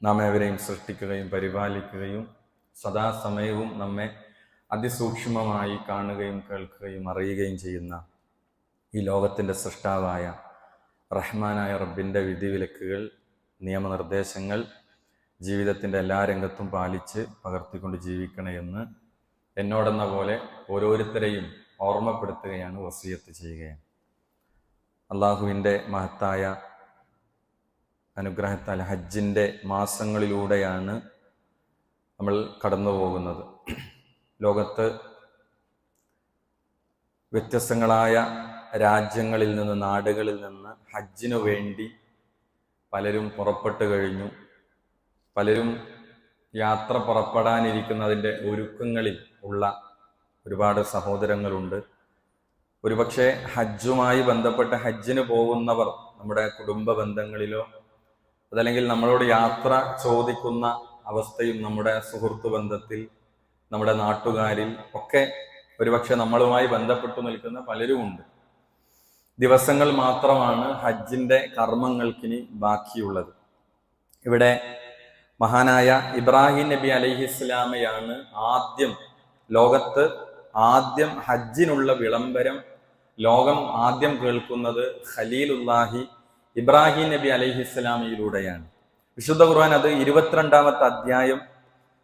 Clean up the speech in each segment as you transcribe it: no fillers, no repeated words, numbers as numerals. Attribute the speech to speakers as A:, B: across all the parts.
A: നാം ഏവരെയും സൃഷ്ടിക്കുകയും പരിപാലിക്കുകയും സദാസമയവും നമ്മെ അതിസൂക്ഷ്മമായി കാണുകയും കേൾക്കുകയും അറിയുകയും ചെയ്യുന്ന ഈ ലോകത്തിൻ്റെ സൃഷ്ടാവായ റഹ്മാനായ റബ്ബിൻ്റെ വിധിവിലക്കുകൾ, നിയമനിർദ്ദേശങ്ങൾ ജീവിതത്തിൻ്റെ എല്ലാ രംഗത്തും പാലിച്ച് പകർത്തിക്കൊണ്ട് ജീവിക്കണമെന്ന് എന്നോടെന്ന പോലെ ഓരോരുത്തരെയും ഓർമ്മപ്പെടുത്തുകയാണ്, വസിയത്ത് ചെയ്യുകയാണ്. അള്ളാഹുവിൻ്റെ മഹത്തായ അനുഗ്രഹത്താൽ ഹജ്ജിൻ്റെ മാസങ്ങളിലൂടെയാണ് നമ്മൾ കടന്നു പോകുന്നത്. ലോകത്ത് വ്യത്യസ്തങ്ങളായ രാജ്യങ്ങളിൽ നിന്ന്, നാടുകളിൽ നിന്ന് ഹജ്ജിനു വേണ്ടി പലരും പുറപ്പെട്ടു കഴിഞ്ഞു. പലരും യാത്ര പുറപ്പെടാനിരിക്കുന്നതിൻ്റെ ഒരുക്കങ്ങളിൽ ഉള്ള ഒരുപാട് സഹോദരങ്ങളുണ്ട്. ഒരുപക്ഷെ ഹജ്ജുമായി ബന്ധപ്പെട്ട് ഹജ്ജിന് പോകുന്നവർ നമ്മുടെ കുടുംബ ബന്ധങ്ങളിലോ അതല്ലെങ്കിൽ നമ്മളോട് യാത്ര ചോദിക്കുന്ന അവസ്ഥയും നമ്മുടെ സുഹൃത്തു ബന്ധത്തിൽ, നമ്മുടെ നാട്ടുകാരിൽ ഒക്കെ ഒരുപക്ഷെ നമ്മളുമായി ബന്ധപ്പെട്ടു നിൽക്കുന്ന പലരുമുണ്ട്. ദിവസങ്ങൾ മാത്രമാണ് ഹജ്ജിൻ്റെ കർമ്മങ്ങൾക്കിനി ബാക്കിയുള്ളത്. ഇവിടെ മഹാനായ ഇബ്രാഹിം നബി അലൈഹിസ്സലാമയാണ് ലോകത്ത് ആദ്യം ഹജ്ജിനുള്ള വിളംബരം ലോകം ആദ്യം കേൾക്കുന്നത് ഖലീലുല്ലാഹി ഇബ്രാഹിം നബി അലൈഹിസ്സലാമയിലൂടെയാണ്. വിശുദ്ധ ഖുർആൻ അത് 22-ാമത്തെ അധ്യായം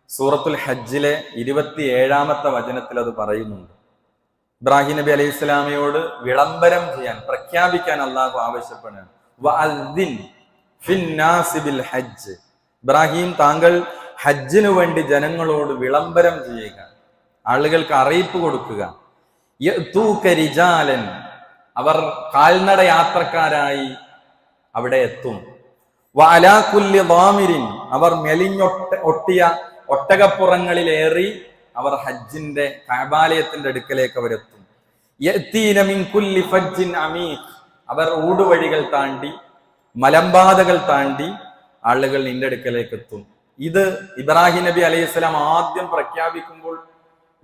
A: സൂറത്തുൽ ഹജ്ജിലെ 27-ാമത്തെ വചനത്തിൽ അത് പറയുന്നുണ്ട്. ഇബ്രാഹിം നബി അലൈഹിസ്സലാമയോട് വിളംബരം ചെയ്യാൻ, പ്രഖ്യാപിക്കാൻ അള്ളാഹു ആവശ്യപ്പെടുകയാണ്. വഅദ്ദിൻ ഫിന്നാസി ബിൽ ഹജ്ജ്, ഇബ്രാഹിം താങ്കൾ ഹജ്ജിനു വേണ്ടി ജനങ്ങളോട് വിളംബരം ചെയ്യുക, ആളുകൾക്ക് അറിയിപ്പ് കൊടുക്കുക. യഅ്തൂക റിജാലൻ, അവർ കാൽനട യാത്രക്കാരായി അവിടെ എത്തും. വഅലാ കുല്ലി ളാമിരിൻ, അവർ ഒട്ടിയ ഒട്ടകപ്പുറങ്ങളിലേറി അവർ ഹജ്ജിന്റെ കഅബാലയത്തിന്റെ അടുക്കലേക്ക് അവരെത്തും. യഅ്തീന മിൻ കുല്ലി ഫജ്ജിൻ അമീഖ്, അവർ ഊടുവഴികൾ താണ്ടി മലമ്പാതകൾ താണ്ടി ആളുകൾ നിന്റെ അടുക്കലേക്ക് എത്തും. ഇത് ഇബ്രാഹിം നബി അലൈഹിസ്സലാം ആദ്യം പ്രഖ്യാപിക്കുമ്പോൾ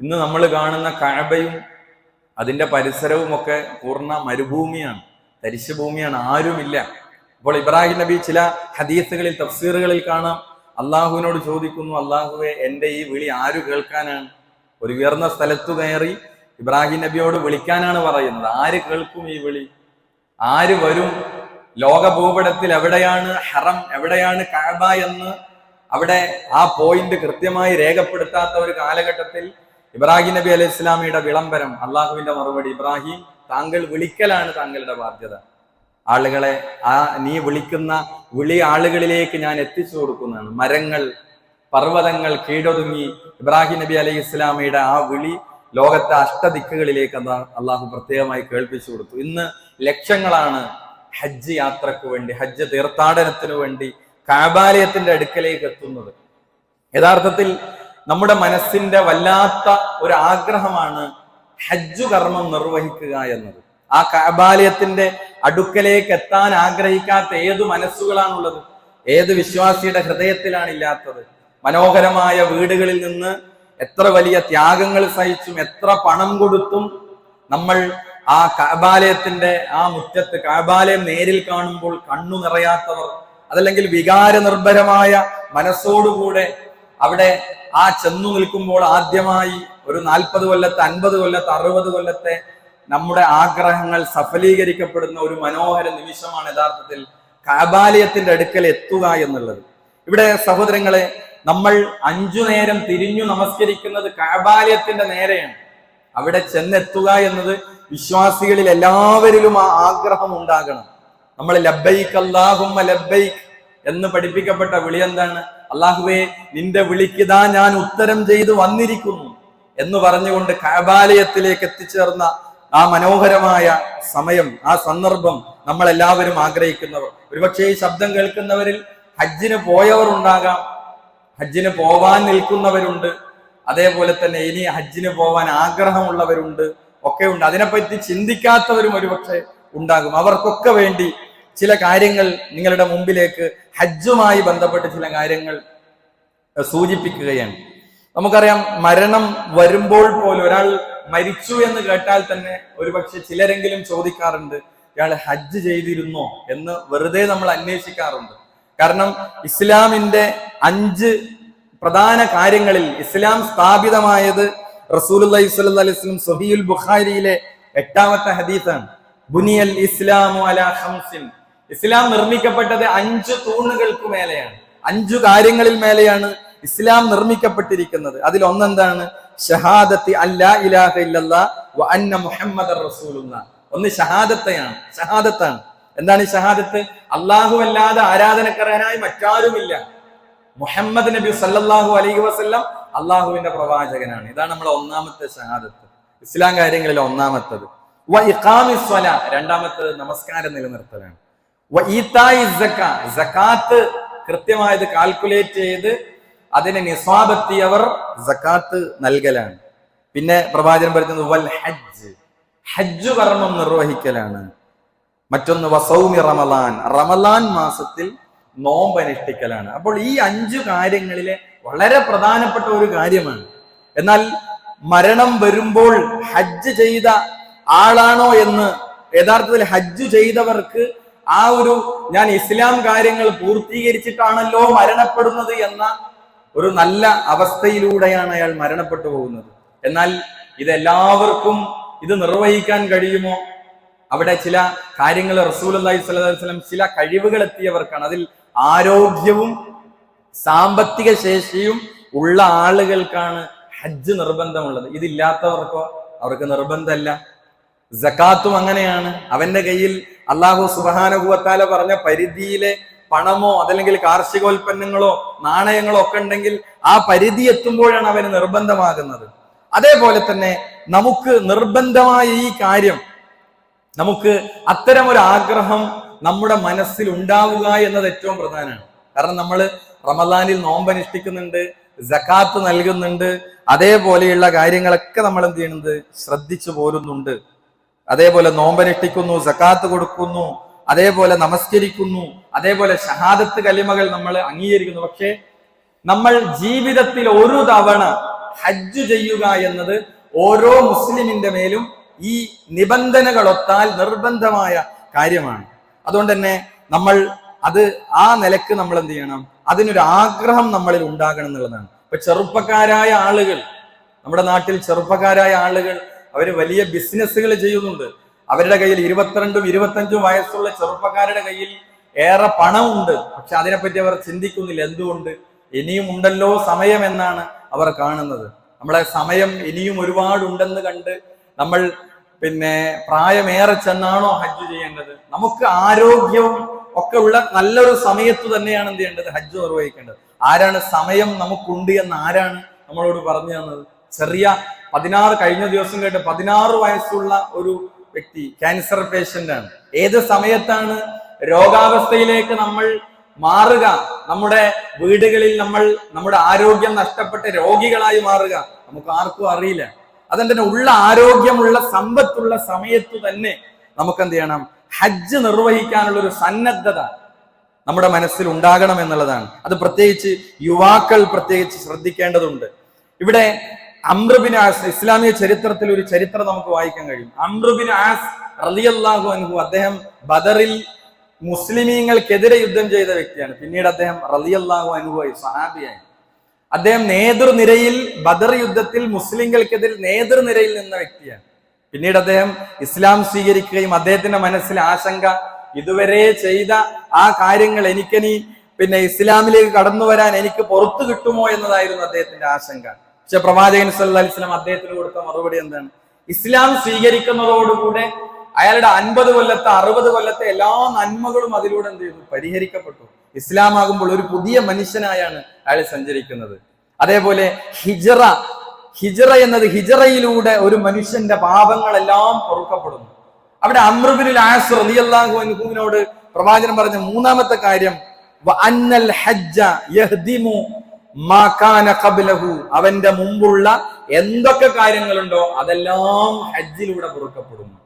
A: ഇന്ന് നമ്മൾ കാണുന്ന കഅബയും അതിന്റെ പരിസരവും ഒക്കെ പൂർണ്ണ മരുഭൂമിയാണ്, തരിശു ഭൂമിയാണ്, ആരുമില്ല. അപ്പോൾ ഇബ്രാഹിം നബി ചില ഹദീസുകളിൽ, തഫ്സീറുകളിൽ കാണാം, അള്ളാഹുവിനോട് ചോദിക്കുന്നു, അള്ളാഹുവെ എൻ്റെ ഈ വിളി ആര് കേൾക്കാനാണ്? ഒരു ഉയർന്ന സ്ഥലത്തു കയറി ഇബ്രാഹിം നബിയോട് വിളിക്കാനാണ് പറയുന്നത്. ആര് കേൾക്കും ഈ വിളി? ആര് വരും? ലോക ഭൂപടത്തിൽ എവിടെയാണ് ഹറം, എവിടെയാണ് കഅബ എന്ന് അവിടെ ആ പോയിന്റ് കൃത്യമായി രേഖപ്പെടുത്താത്ത ഒരു കാലഘട്ടത്തിൽ ഇബ്രാഹിം നബി അലൈഹി ഇസ്ലാമിയുടെ വിളംബരം, അള്ളാഹുവിന്റെ മറുപടി, ഇബ്രാഹിം താങ്കൾ വിളിക്കലാണ് താങ്കളുടെ ബാധ്യത. ആളുകളെ നീ വിളിക്കുന്ന വിളി ആളുകളിലേക്ക് ഞാൻ എത്തിച്ചു കൊടുക്കുന്നതാണ്. മരങ്ങൾ, പർവ്വതങ്ങൾ കീഴൊതുങ്ങി ഇബ്രാഹിം നബി അലൈഹി ഇസ്ലാമിയുടെ ആ വിളി ലോകത്തെ അഷ്ടദിക്കുകളിലേക്ക് അള്ളാഹു പ്രത്യേകമായി കേൾപ്പിച്ചു കൊടുത്തു. ഇന്ന് ലക്ഷങ്ങളാണ് ഹജ്ജ് യാത്രക്ക് വേണ്ടി, ഹജ്ജ് തീർത്ഥാടനത്തിനു വേണ്ടി കഅബാലയത്തിന്റെ അടുക്കലേക്ക് എത്തുന്നത്. യഥാർത്ഥത്തിൽ നമ്മുടെ മനസ്സിന്റെ വല്ലാത്ത ഒരു ആഗ്രഹമാണ് ഹജ്ജ് കർമ്മം നിർവഹിക്കുക എന്നത്. ആ കഅബാലയത്തിന്റെ അടുക്കലേക്ക് എത്താൻ ആഗ്രഹിക്കാത്ത ഏതു മനസ്സുകളാണുള്ളത്? ഏത് വിശ്വാസിയുടെ ഹൃദയത്തിലാണ് ഇല്ലാത്തത്? മനോഹരമായ വീടുകളിൽ നിന്ന് എത്ര വലിയ ത്യാഗങ്ങൾ സഹിച്ചും എത്ര പണം കൊടുത്തും നമ്മൾ ആ കഅബാലയത്തിന്റെ ആ മുറ്റത്ത്, കഅബാലയം നേരിൽ കാണുമ്പോൾ കണ്ണു നിറയാത്തവർ, അതല്ലെങ്കിൽ വികാര നിർഭരമായ മനസ്സോടുകൂടെ അവിടെ ആ ചെന്നു നിൽക്കുമ്പോൾ ആദ്യമായി ഒരു 40 കൊല്ലത്തെ, 50 കൊല്ലത്തെ, 60 കൊല്ലത്തെ നമ്മുടെ ആഗ്രഹങ്ങൾ സഫലീകരിക്കപ്പെടുന്ന ഒരു മനോഹര നിമിഷമാണ് യഥാർത്ഥത്തിൽ കഅബാലയത്തിന്റെ അടുക്കൽ എത്തുക എന്നുള്ളത്. ഇവിടെ സഹോദരങ്ങളെ, നമ്മൾ 5 നേരം തിരിഞ്ഞു നമസ്കരിക്കുന്നത് കഅബാലയത്തിന്റെ നേരെയാണ്. അവിടെ ചെന്നെത്തുക എന്നത് വിശ്വാസികളിൽ എല്ലാവരിലും ആ ആഗ്രഹം ഉണ്ടാകണം. നമ്മൾ ലബ്ബൈക് അല്ലാഹുമ്മ ലബ്ബൈക് എന്ന് പഠിപ്പിക്കപ്പെട്ട വിളി എന്താണ്? അല്ലാഹുവേ, നിന്റെ വിളിക്കിതാ ഞാൻ ഉത്തരം ചെയ്തു വന്നിരിക്കുന്നു എന്ന് പറഞ്ഞുകൊണ്ട് കഅബാലയത്തിലേക്ക് എത്തിച്ചേർന്ന ആ മനോഹരമായ സമയം, ആ സന്ദർഭം നമ്മൾ എല്ലാവരും ആഗ്രഹിക്കുന്നവർ. ഒരുപക്ഷെ ഈ ശബ്ദം കേൾക്കുന്നവരിൽ ഹജ്ജിന് പോയവർ ഉണ്ടാകാം, ഹജ്ജിന് പോവാൻ നിൽക്കുന്നവരുണ്ട്, അതേപോലെ തന്നെ ഇനി ഹജ്ജിന് പോവാൻ ആഗ്രഹമുള്ളവരുണ്ട്, ഒക്കെ ഉണ്ട്. അതിനെപ്പറ്റി ചിന്തിക്കാത്തവരും ഒരുപക്ഷെ ഉണ്ടാകും. അവർക്കൊക്കെ വേണ്ടി ചില കാര്യങ്ങൾ നിങ്ങളുടെ മുമ്പിലേക്ക് ഹജ്ജുമായി ബന്ധപ്പെട്ട് ചില കാര്യങ്ങൾ സൂചിപ്പിക്കുകയാണ്. നമുക്കറിയാം, മരണം വരുമ്പോൾ പോലും ഒരാൾ മരിച്ചു എന്ന് കേട്ടാൽ തന്നെ ഒരുപക്ഷെ ചിലരെങ്കിലും ചോദിക്കാറുണ്ട്, ഇയാൾ ഹജ്ജ് ചെയ്തിരുന്നോ എന്ന് വെറുതെ നമ്മൾ അന്വേഷിക്കാറുണ്ട്. കാരണം ഇസ്ലാമിന്റെ 5 പ്രധാന കാര്യങ്ങളിൽ ഇസ്ലാം സ്ഥാപിതമായത് റസൂലുള്ളാഹി സ്വല്ലല്ലാഹു അലൈഹി വസല്ലം സ്വഹീഹുൽ ബുഖാരിയിലെ 8ാമത്തെ ഹദീസാണ്. ബുനിയൽ ഇസ്ലാമു അലാ ഖംസിൻ. ഇസ്ലാം നിർമ്മിക്കപ്പെട്ടത് 5 തൂണുകൾക്ക് മേലെയാണ്, 5 കാര്യങ്ങളിൽ മേലെയാണ് ഇസ്ലാം നിർമ്മിക്കപ്പെട്ടിരിക്കുന്നത്. അതിൽ ഒന്നെന്താണ്? ഷഹാദത്തി അല്ലാ ഇലാഹ ഇല്ലല്ലാഹ് വ അന്ന മുഹമ്മദർ റസൂലുള്ളാഹ്. ഒന്ന് ഷഹാദത്താണ്. എന്താണ് ഷഹാദത്ത്? അല്ലാഹു അല്ലാതെ ആരാധനക്കർഹനായി മറ്റാരുമില്ല, മുഹമ്മദ് നബി സല്ലല്ലാഹു അലൈഹി വസല്ലം അള്ളാഹുവിന്റെ പ്രവാചകനാണ്. ഇതാണ് നമ്മളെ ഒന്നാമത്തെ ഷഹാദത്ത്, ഇസ്ലാം കാര്യങ്ങളിൽ ഒന്നാമത്തത്. വ ഇഖാമിസ് സ്വലാ, രണ്ടാമത്തത് നമസ്കാരം നിലനിർത്തലാണ്. വ ഈതാഇ സക്കാ, സകാത്ത് കൃത്യമായത് കാൽക്കുലേറ്റ് ചെയ്ത് അതിനെ നിസ്വാബെത്തിയവർ സകാത്ത് നൽകലാണ്. പിന്നെ പ്രവാചകൻ പറയുന്നത് വൽ ഹജ്ജ്, ഹജ്ജ് കർമ്മം നിർവഹിക്കലാണ്. മറ്റൊന്ന് വസൗമി റമളാൻ, റമളാൻ മാസത്തിൽ നോമ്പ് അനുഷ്ഠിക്കലാണ്. അപ്പോൾ ഈ 5 കാര്യങ്ങളിലെ വളരെ പ്രധാനപ്പെട്ട ഒരു കാര്യമാണ്. എന്നാൽ മരണം വരുമ്പോൾ ഹജ്ജ് ചെയ്ത ആളാണോ എന്ന്, യഥാർത്ഥത്തിൽ ഹജ്ജ് ചെയ്തവർക്ക് ആ ഒരു ഞാൻ ഇസ്ലാം കാര്യങ്ങൾ പൂർത്തീകരിച്ചിട്ടാണല്ലോ മരണപ്പെടുന്നത് എന്ന ഒരു നല്ല അവസ്ഥയിലൂടെയാണ് അയാൾ മരണപ്പെട്ടു പോകുന്നത്. എന്നാൽ ഇതെല്ലാവർക്കും ഇത് നിർവഹിക്കാൻ കഴിയുമോ? അവിടെ ചില കാര്യങ്ങൾ റസൂലുള്ളാഹി സ്വല്ലല്ലാഹു അലൈഹി വസല്ലം ചില കഴിവുകൾ എത്തിയവർക്കാണ്. അതിൽ ആരോഗ്യവും സാമ്പത്തിക ശേഷിയും ഉള്ള ആളുകൾക്കാണ് ഹജ്ജ് നിർബന്ധമുള്ളത്. ഇതില്ലാത്തവർക്കോ അവർക്ക് നിർബന്ധമല്ല. സകാത്തും അങ്ങനെയാണ്. അവന്റെ കയ്യിൽ അല്ലാഹു സുബ്ഹാനഹു വ തആല പറഞ്ഞ പരിധിയിലെ പണമോ അതല്ലെങ്കിൽ കാർഷികോൽപ്പന്നങ്ങളോ നാണയങ്ങളോ ഒക്കെ ഉണ്ടെങ്കിൽ ആ പരിധി എത്തുമ്പോഴാണ് അവന് നിർബന്ധമാകുന്നത്. അതേപോലെ തന്നെ നമുക്ക് നിർബന്ധമായ ഈ കാര്യം, നമുക്ക് അത്തരം ഒരു ആഗ്രഹം നമ്മുടെ മനസ്സിൽ ഉണ്ടാവുക എന്നത് ഏറ്റവും പ്രധാനമാണ്. കാരണം നമ്മൾ റമദാനിൽ നോമ്പ് അനുഷ്ഠിക്കുന്നുണ്ട്, സകാത്ത് നൽകുന്നുണ്ട്, അതേപോലെയുള്ള കാര്യങ്ങളൊക്കെ നമ്മൾ എന്ത് ചെയ്യുന്നത് ശ്രദ്ധിച്ചു പോരുന്നുണ്ട്. അതേപോലെ നോമ്പനുഷ്ഠിക്കുന്നു, സകാത്ത് കൊടുക്കുന്നു, അതേപോലെ നമസ്കരിക്കുന്നു, അതേപോലെ ഷഹാദത്ത് കലിമകൾ നമ്മൾ അംഗീകരിക്കുന്നു. പക്ഷേ നമ്മൾ ജീവിതത്തിൽ ഒരു തവണ ഹജ്ജ് ചെയ്യുക എന്നത് ഓരോ മുസ്ലിമിന്റെ മേലും ഈ നിബന്ധനകളൊത്താൽ നിർബന്ധമായ കാര്യമാണ്. അതുകൊണ്ട് തന്നെ നമ്മൾ അത് ആ നിലക്ക് നമ്മൾ എന്ത് ചെയ്യണം, അതിനൊരു ആഗ്രഹം നമ്മളിൽ ഉണ്ടാകണം എന്നുള്ളതാണ്. ഇപ്പൊ ചെറുപ്പക്കാരായ ആളുകൾ, നമ്മുടെ നാട്ടിൽ ചെറുപ്പക്കാരായ ആളുകൾ അവര് വലിയ ബിസിനസ്സുകൾ ചെയ്യുന്നുണ്ട്. അവരുടെ കയ്യിൽ 22ഉം 25ഉം വയസ്സുള്ള ചെറുപ്പക്കാരുടെ കയ്യിൽ ഏറെ പണമുണ്ട്. പക്ഷെ അതിനെപ്പറ്റി അവർ ചിന്തിക്കുന്നില്ല. എന്തുകൊണ്ട്? ഇനിയും ഉണ്ടല്ലോ സമയം എന്നാണ് അവർ കാണുന്നത്. നമ്മളെ സമയം ഇനിയും ഒരുപാടുണ്ടെന്ന് കണ്ട് നമ്മൾ പ്രായമേറെ ചെന്നാണോ ഹജ്ജ് ചെയ്യേണ്ടത്? നമുക്ക് ആരോഗ്യവും ഒക്കെ ഉള്ള നല്ലൊരു സമയത്ത് തന്നെയാണ് എന്ത് ചെയ്യേണ്ടത്? ഹജ്ജ് നിർവഹിക്കേണ്ടത്. ആരാണ് സമയം നമുക്കുണ്ട് എന്ന് ആരാണ് നമ്മളോട് പറഞ്ഞു തന്നത്? ചെറിയ 16 കഴിഞ്ഞ ദിവസം കേട്ട് 16 വയസ്സുള്ള ഒരു വ്യക്തി ക്യാൻസർ പേഷ്യന്റ് ആണ്. ഏത് സമയത്താണ് രോഗാവസ്ഥയിലേക്ക് നമ്മൾ മാറുക, നമ്മുടെ വീടുകളിൽ നമ്മുടെ ആരോഗ്യം നഷ്ടപ്പെട്ട് രോഗികളായി മാറുക, നമുക്ക് ആർക്കും അറിയില്ല. അതുകൊണ്ട് തന്നെ ഉള്ള ആരോഗ്യമുള്ള സമ്പത്തുള്ള സമയത്ത് തന്നെ നമുക്ക് എന്ത് ചെയ്യണം? ഹജ്ജ് നിർവഹിക്കാനുള്ള ഒരു സന്നദ്ധത നമ്മുടെ മനസ്സിൽ ഉണ്ടാകണം എന്നുള്ളതാണ്. അത് പ്രത്യേകിച്ച് യുവാക്കൾ പ്രത്യേകിച്ച് ശ്രദ്ധിക്കേണ്ടതുണ്ട്. ഇവിടെ അംർ ബിൻ ആസ്, ഇസ്ലാമിക ചരിത്രത്തിൽ ഒരു ചരിത്രം നമുക്ക് വായിക്കാൻ കഴിയും. അംർ ബിൻ ആസ് റളിയല്ലാഹു അൻഹു, അദ്ദേഹം ബദറിൽ മുസ്ലിമീങ്ങൾക്കെതിരെ യുദ്ധം ചെയ്ത വ്യക്തിയാണ്. പിന്നീട് അദ്ദേഹം റളിയല്ലാഹു അൻഹു ആയി സഹാബിയായി. അദ്ദേഹം നേതൃനിരയിൽ ബദർ യുദ്ധത്തിൽ മുസ്ലിങ്ങൾക്കെതിരെ നേതൃനിരയിൽ നിന്ന വ്യക്തിയാണ്. പിന്നീട് അദ്ദേഹം ഇസ്ലാം സ്വീകരിക്കുകയും അദ്ദേഹത്തിന്റെ മനസ്സിൽ ആശങ്ക, ഇതുവരെ ചെയ്ത ആ കാര്യങ്ങൾ എനിക്കിനി ഇസ്ലാമിലേക്ക് കടന്നു വരാൻ എനിക്ക് പുറത്തു കിട്ടുമോ എന്നതായിരുന്നു അദ്ദേഹത്തിന്റെ ആശങ്ക. പക്ഷെ പ്രവാചകൻ സല്ലല്ലാഹു അലൈഹി വസല്ലം അദ്ദേഹത്തിന് കൊടുത്ത മറുപടി എന്താണ്? ഇസ്ലാം സ്വീകരിക്കുന്നതോടുകൂടെ അയാളുടെ 50 കൊല്ലത്തെ 60 കൊല്ലത്തെ എല്ലാ നന്മകളും അതിലൂടെ എന്ത് ചെയ്തു? പരിഹരിക്കപ്പെട്ടു. ഇസ്ലാം ആകുമ്പോൾ ഒരു പുതിയ മനുഷ്യനായാണ് അയാൾ സഞ്ചരിക്കുന്നത്. അതേപോലെ ഹിജ്റ എന്നത്, ഹിജ്റയിലൂടെ ഒരു മനുഷ്യന്റെ പാപങ്ങളെല്ലാം പൊറുക്കപ്പെടുന്നു. അവിടെ അംർ ബിൻ ആസ് റളിയല്ലാഹു അൻഹുവിനോട് പ്രവാചകൻ പറഞ്ഞ മൂന്നാമത്തെ കാര്യം വഅന്നൽ ഹജ്ജ യഹ്ദിമു മാ കാന ഖബ്ലഹു, അവന്റെ മുമ്പുള്ള എന്തൊക്കെ കാര്യങ്ങളുണ്ടോ അതെല്ലാം ഹജ്ജിലൂടെ പൊറുക്കപ്പെടുന്നു.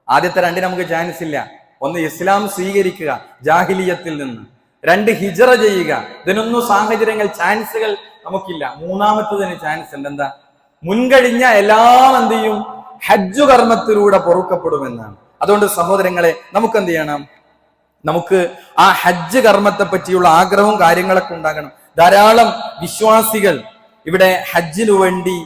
A: ആദ്യത്തെ 2 നമുക്ക് ചാൻസ് ഇല്ല. ഒന്ന് ഇസ്ലാം സ്വീകരിക്കുക ജാഹിലിയത്തിൽ നിന്ന്, 2 ഹിജ്റ ചെയ്യുക. ഇതിനൊന്നും സാഹചര്യങ്ങൾ ചാൻസുകൾ നമുക്കില്ല. മൂന്നാമത്തതിന് ചാൻസ് ഉണ്ട്. എന്താ? മുൻകഴിഞ്ഞ എല്ലാം എന്ത് ചെയ്യും? ഹജ്ജ് കർമ്മത്തിലൂടെ പൊറുക്കപ്പെടുമെന്നാണ്. അതുകൊണ്ട് സഹോദരങ്ങളെ, നമുക്ക് എന്ത് ചെയ്യണം? നമുക്ക് ആ ഹജ്ജ് കർമ്മത്തെ പറ്റിയുള്ള ആഗ്രഹവും കാര്യങ്ങളൊക്കെ ഉണ്ടാകണം. ധാരാളം വിശ്വാസികൾ ഇവിടെ ഹജ്ജിനു വേണ്ടി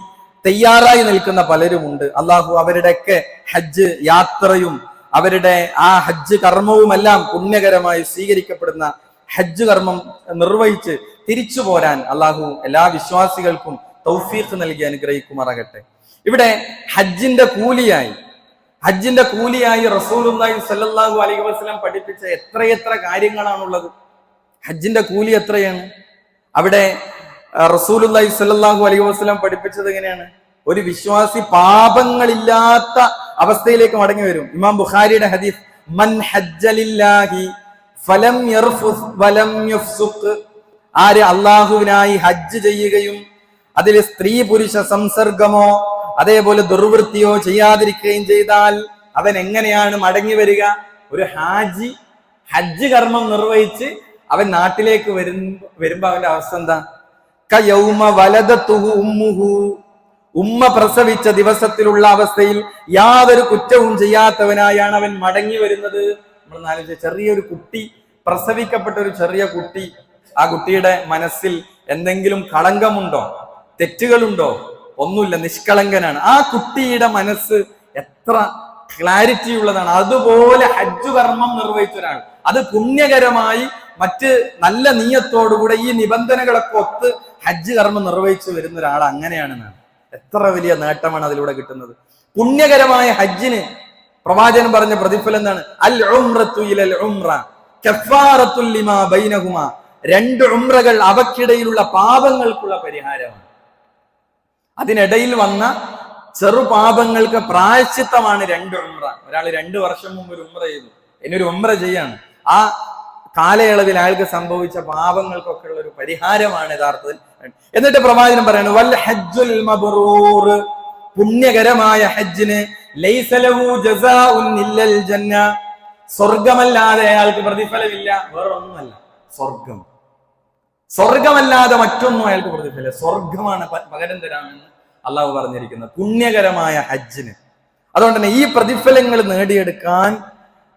A: തയ്യാറായി നിൽക്കുന്ന പലരുമുണ്ട്. അള്ളാഹു അവരുടെയൊക്കെ ഹജ്ജ് യാത്രയും അവരുടെ ആ ഹജ്ജ് കർമ്മവുമെല്ലാം പുണ്യകരമായി സ്വീകരിക്കപ്പെടുന്ന ഹജ്ജ് കർമ്മം നിർവഹിച്ച് തിരിച്ചു പോരാൻ അള്ളാഹു എല്ലാ വിശ്വാസികൾക്കും തൗഫീഖ് നൽകി അനുഗ്രഹിക്കുമാറാകട്ടെ. ഇവിടെ ഹജ്ജിന്റെ കൂലിയായി റസൂലുള്ളാഹി സ്വല്ലല്ലാഹു അലൈഹി വസല്ലം പഠിപ്പിച്ച എത്രയെത്ര കാര്യങ്ങളാണുള്ളത്. ഹജ്ജിന്റെ കൂലി എത്രയാണ്? അവിടെ റസൂലുള്ളാഹി സ്വല്ലല്ലാഹു അലൈഹി വസല്ലം പഠിപ്പിച്ചത് എങ്ങനെയാണ്? ഒരു വിശ്വാസി പാപങ്ങളില്ലാത്ത അവസ്ഥയിലേക്ക് മടങ്ങി വരും. ഇമാം ബുഖാരിയുടെ ഹദീസ്, മൻ ഹജ്ജലില്ലാഹി ഫലം യർഫുസ് വലം യഫ്സുഖ്, ആര് അള്ളാഹുവിനായി ഹജ്ജ് ചെയ്യുകയും അതിൽ സ്ത്രീ പുരുഷ സംസർഗമോ അതേപോലെ ദുർവൃത്തിയോ ചെയ്യാതിരിക്കുകയും ചെയ്താൽ അവൻ എങ്ങനെയാണ് മടങ്ങി വരിക? ഒരു ഹജ്ജ് കർമ്മം നിർവഹിച്ച് അവൻ നാട്ടിലേക്ക് വരുമ്പോ അവന്റെ അവസ്ഥ എന്താ? കയൗമ വലദതുഹു ഉമ്മുഹു, ഉമ്മ പ്രസവിച്ച ദിവസത്തിലുള്ള അവസ്ഥയിൽ യാതൊരു കുറ്റവും ചെയ്യാത്തവനായാണ് അവൻ മടങ്ങി വരുന്നത്. നമ്മൾ ആലോചിച്ച ചെറിയൊരു കുട്ടി, പ്രസവിക്കപ്പെട്ട ഒരു ചെറിയ കുട്ടി, ആ കുട്ടിയുടെ മനസ്സിൽ എന്തെങ്കിലും കളങ്കമുണ്ടോ, തെറ്റുകളുണ്ടോ? ഒന്നുമില്ല, നിഷ്കളങ്കനാണ്. ആ കുട്ടിയുടെ മനസ്സ് എത്ര ക്ലാരിറ്റി ഉള്ളതാണ്. അതുപോലെ ഹജ്ജ് കർമ്മം നിർവഹിച്ച ഒരാൾ, അത് പുണ്യകരമായി മറ്റ് നല്ല നീയത്തോടുകൂടെ ഈ നിബന്ധനകളൊക്കെ ഒത്ത് ഹജ്ജ് കർമ്മം നിർവഹിച്ചു വരുന്ന ഒരാൾ അങ്ങനെയാണെന്നാണ്. എത്ര വലിയ നേട്ടമാണ് അതിലൂടെ കിട്ടുന്നത്. പുണ്യകരമായ ഹജ്ജിന് പ്രവാചകൻ പറഞ്ഞ പ്രതിഫലം എന്താണ്? അൽ ഉംറത്തു ഇലൽ ഉംറ കഫാറത്തുൽ ലിമാ ബൈനഹുമാ, രണ്ട് ഉംറകൾ അവക്കിടയിലുള്ള പാപങ്ങൾക്കുള്ള പരിഹാരമാണ്. അതിനിടയിൽ വന്ന ചെറുപാപങ്ങൾക്ക് പ്രായശ്ചിത്തമാണ് രണ്ട് ഉംറ. ഒരാൾ 2 വർഷം മുമ്പ് ഒരു ഉംറ ചെയ്തു, ഇനി ഒരു ഉംറ ചെയ്യാണ്. ആ കാലയളവിൽ അയാൾക്ക് സംഭവിച്ച പാപങ്ങൾക്കൊക്കെ ഉള്ള ഒരു പരിഹാരമാണ് യഥാർത്ഥത്തിൽ. എന്നിട്ട് പ്രവാചകൻ പറയാണ്, വൽ ഹജ്ജുൽ മബ്റൂർ, പുണ്യകരമായ ഹജ്ജിന് ലൈസ ലഹു ജസാഉൻ ഇല്ലൽ ജന്ന, സ്വർഗമല്ലാതെ അയാൾക്ക് പ്രതിഫലമില്ല. വേറൊന്നുമല്ല, സ്വർഗമല്ലാതെ മറ്റൊന്നും അയാൾക്ക് പ്രതിഫലം. സ്വർഗമാണ് പകരം തരാമെന്ന് അള്ളാഹു പറഞ്ഞിരിക്കുന്നത് പുണ്യകരമായ ഹജ്ജിന്. അതുകൊണ്ട് തന്നെ ഈ പ്രതിഫലങ്ങൾ നേടിയെടുക്കാൻ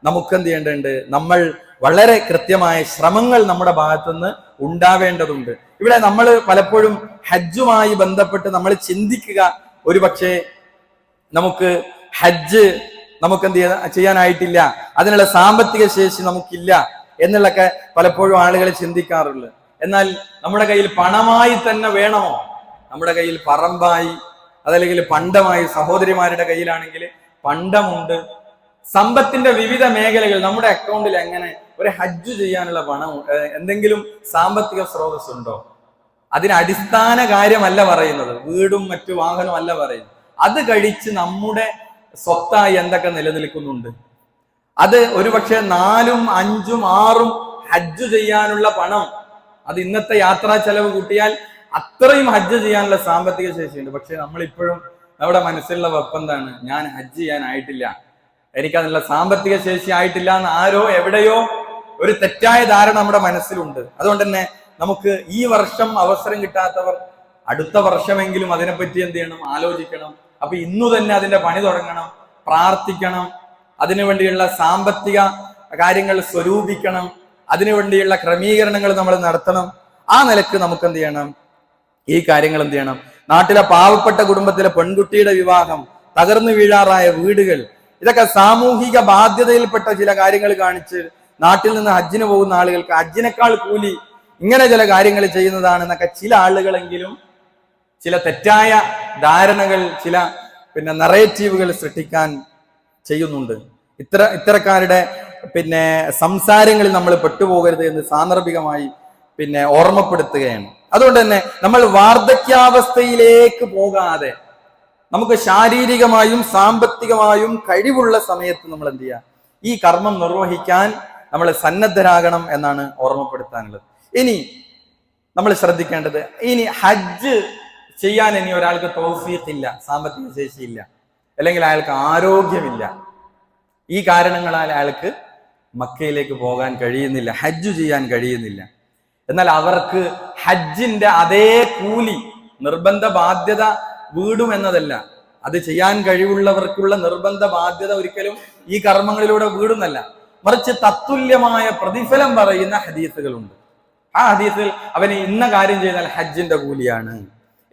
A: നമുക്ക് എന്ത് ചെയ്യേണ്ടതുണ്ട്? നമ്മൾ വളരെ കൃത്യമായ ശ്രമങ്ങൾ നമ്മുടെ ഭാഗത്തുനിന്ന് ഉണ്ടാവേണ്ടതുണ്ട്. ഇവിടെ നമ്മൾ പലപ്പോഴും ഹജ്ജുമായി ബന്ധപ്പെട്ട് നമ്മൾ ചിന്തിക്കുക, ഒരു പക്ഷേ നമുക്ക് ഹജ്ജ് എന്ത് ചെയ്യാനായിട്ടില്ല, അതിനുള്ള സാമ്പത്തിക ശേഷി നമുക്കില്ല എന്നുള്ളൊക്കെ പലപ്പോഴും ആളുകൾ ചിന്തിക്കാറുള്ളത്. എന്നാൽ നമ്മുടെ കയ്യിൽ പണമായി തന്നെ വേണമോ? നമ്മുടെ കയ്യിൽ പറമ്പായി അതല്ലെങ്കിൽ പണ്ടമായി, സഹോദരിമാരുടെ കയ്യിലാണെങ്കിൽ പണ്ടമുണ്ട്. സമ്പത്തിന്റെ വിവിധ മേഖലകൾ നമ്മുടെ അക്കൗണ്ടിൽ എങ്ങനെ ഒരു ഹജ്ജ് ചെയ്യാനുള്ള പണം, എന്തെങ്കിലും സാമ്പത്തിക സ്രോതസ് ഉണ്ടോ? അതിന് അടിസ്ഥാന കാര്യമല്ല പറയുന്നത്, വീടും മറ്റു വാഹനവും അല്ല പറയുന്നത്. അത് കഴിച്ച് നമ്മുടെ സ്വത്തായി എന്തൊക്കെ നിലനിൽക്കുന്നുണ്ട്? അത് ഒരുപക്ഷെ 4ഉം 5ഉം 6ഉം ഹജ്ജ് ചെയ്യാനുള്ള പണം, അത് ഇന്നത്തെ യാത്രാ ചെലവ് കൂട്ടിയാൽ അത്രയും ഹജ്ജ് ചെയ്യാനുള്ള സാമ്പത്തിക ശേഷിയുണ്ട്. പക്ഷെ നമ്മളിപ്പോഴും നമ്മുടെ മനസ്സിലുള്ള വെപ്പം എന്താണ്? ഞാൻ ഹജ്ജ് ചെയ്യാനായിട്ടില്ല, എനിക്കതിനുള്ള സാമ്പത്തിക ശേഷി ആയിട്ടില്ല എന്ന് ആരോ എവിടെയോ ഒരു തെറ്റായ ധാരണ നമ്മുടെ മനസ്സിലുണ്ട്. അതുകൊണ്ട് തന്നെ നമുക്ക് ഈ വർഷം അവസരം കിട്ടാത്തവർ അടുത്ത വർഷമെങ്കിലും അതിനെപ്പറ്റി എന്ത് ചെയ്യണം? ആലോചിക്കണം. അപ്പൊ ഇന്നു തന്നെ അതിന്റെ പണി തുടങ്ങണം, പ്രാർത്ഥിക്കണം, അതിനുവേണ്ടിയുള്ള സാമ്പത്തിക കാര്യങ്ങൾ സ്വരൂപിക്കണം, അതിനുവേണ്ടിയുള്ള ക്രമീകരണങ്ങൾ നമ്മൾ നടത്തണം. ആ നിലക്ക് നമുക്ക് എന്ത് ചെയ്യണം? ഈ കാര്യങ്ങൾ എന്ത് ചെയ്യണം? നാട്ടിലെ പാവപ്പെട്ട കുടുംബത്തിലെ പെൺകുട്ടിയുടെ വിവാഹം, തകർന്നു വീഴാറായ വീടുകൾ, ഇതൊക്കെ സാമൂഹിക ബാധ്യതയിൽപ്പെട്ട ചില കാര്യങ്ങൾ കാണിച്ച് നാട്ടിൽ നിന്ന് ഹജ്ജിന് പോകുന്ന ആളുകൾക്ക് ഹജ്ജിനേക്കാൾ കൂലി ഇങ്ങനെ ചില കാര്യങ്ങൾ ചെയ്യുന്നതാണെന്നൊക്കെ ചില ആളുകളെങ്കിലും ചില തെറ്റായ ധാരണകൾ, ചില നറേറ്റീവുകൾ സൃഷ്ടിക്കാൻ ചെയ്യുന്നുണ്ട്. ഇത്തരക്കാരുടെ സംസാരങ്ങളിൽ നമ്മൾ പെട്ടുപോകരുത് എന്ന് സാന്ദർഭികമായി ഓർമ്മപ്പെടുത്തുകയാണ്. അതുകൊണ്ട് തന്നെ നമ്മൾ വാർദ്ധക്യാവസ്ഥയിലേക്ക് പോകാതെ നമുക്ക് ശാരീരികമായും സാമ്പത്തികമായും കഴിവുള്ള സമയത്ത് നമ്മൾ എന്ത് ചെയ്യുക? ഈ കർമ്മം നിർവഹിക്കാൻ നമ്മൾ സന്നദ്ധരാകണം എന്നാണ് ഓർമ്മപ്പെടുത്താനുള്ളത്. ഇനി നമ്മൾ ശ്രദ്ധിക്കേണ്ടത്, ഇനി ഹജ്ജ് ചെയ്യാൻ ഇനി ഒരാൾക്ക് തൗഫീഖ് ഇല്ല, സാമ്പത്തിക ശേഷിയില്ല, അല്ലെങ്കിൽ അയാൾക്ക് ആരോഗ്യമില്ല, ഈ കാരണങ്ങളാൽ അയാൾക്ക് മക്കയിലേക്ക് പോകാൻ കഴിയുന്നില്ല, ഹജ്ജ് ചെയ്യാൻ കഴിയുന്നില്ല. എന്നാൽ അവർക്ക് ഹജ്ജിന്റെ അതേ കൂലി, നിർബന്ധ ബാധ്യത വീടും എന്നതല്ല, അത് ചെയ്യാൻ കഴിവുള്ളവർക്കുള്ള നിർബന്ധ ബാധ്യത ഒരിക്കലും ഈ കർമ്മങ്ങളിലൂടെ വീടുന്നല്ല. മറിച്ച് തത്തുല്യമായ പ്രതിഫലം പറയുന്ന ഹദീസുകളുണ്ട്. ആ ഹദീസിൽ അവന് ഇന്ന കാര്യം ചെയ്താൽ ഹജ്ജിന്റെ കൂലിയാണ്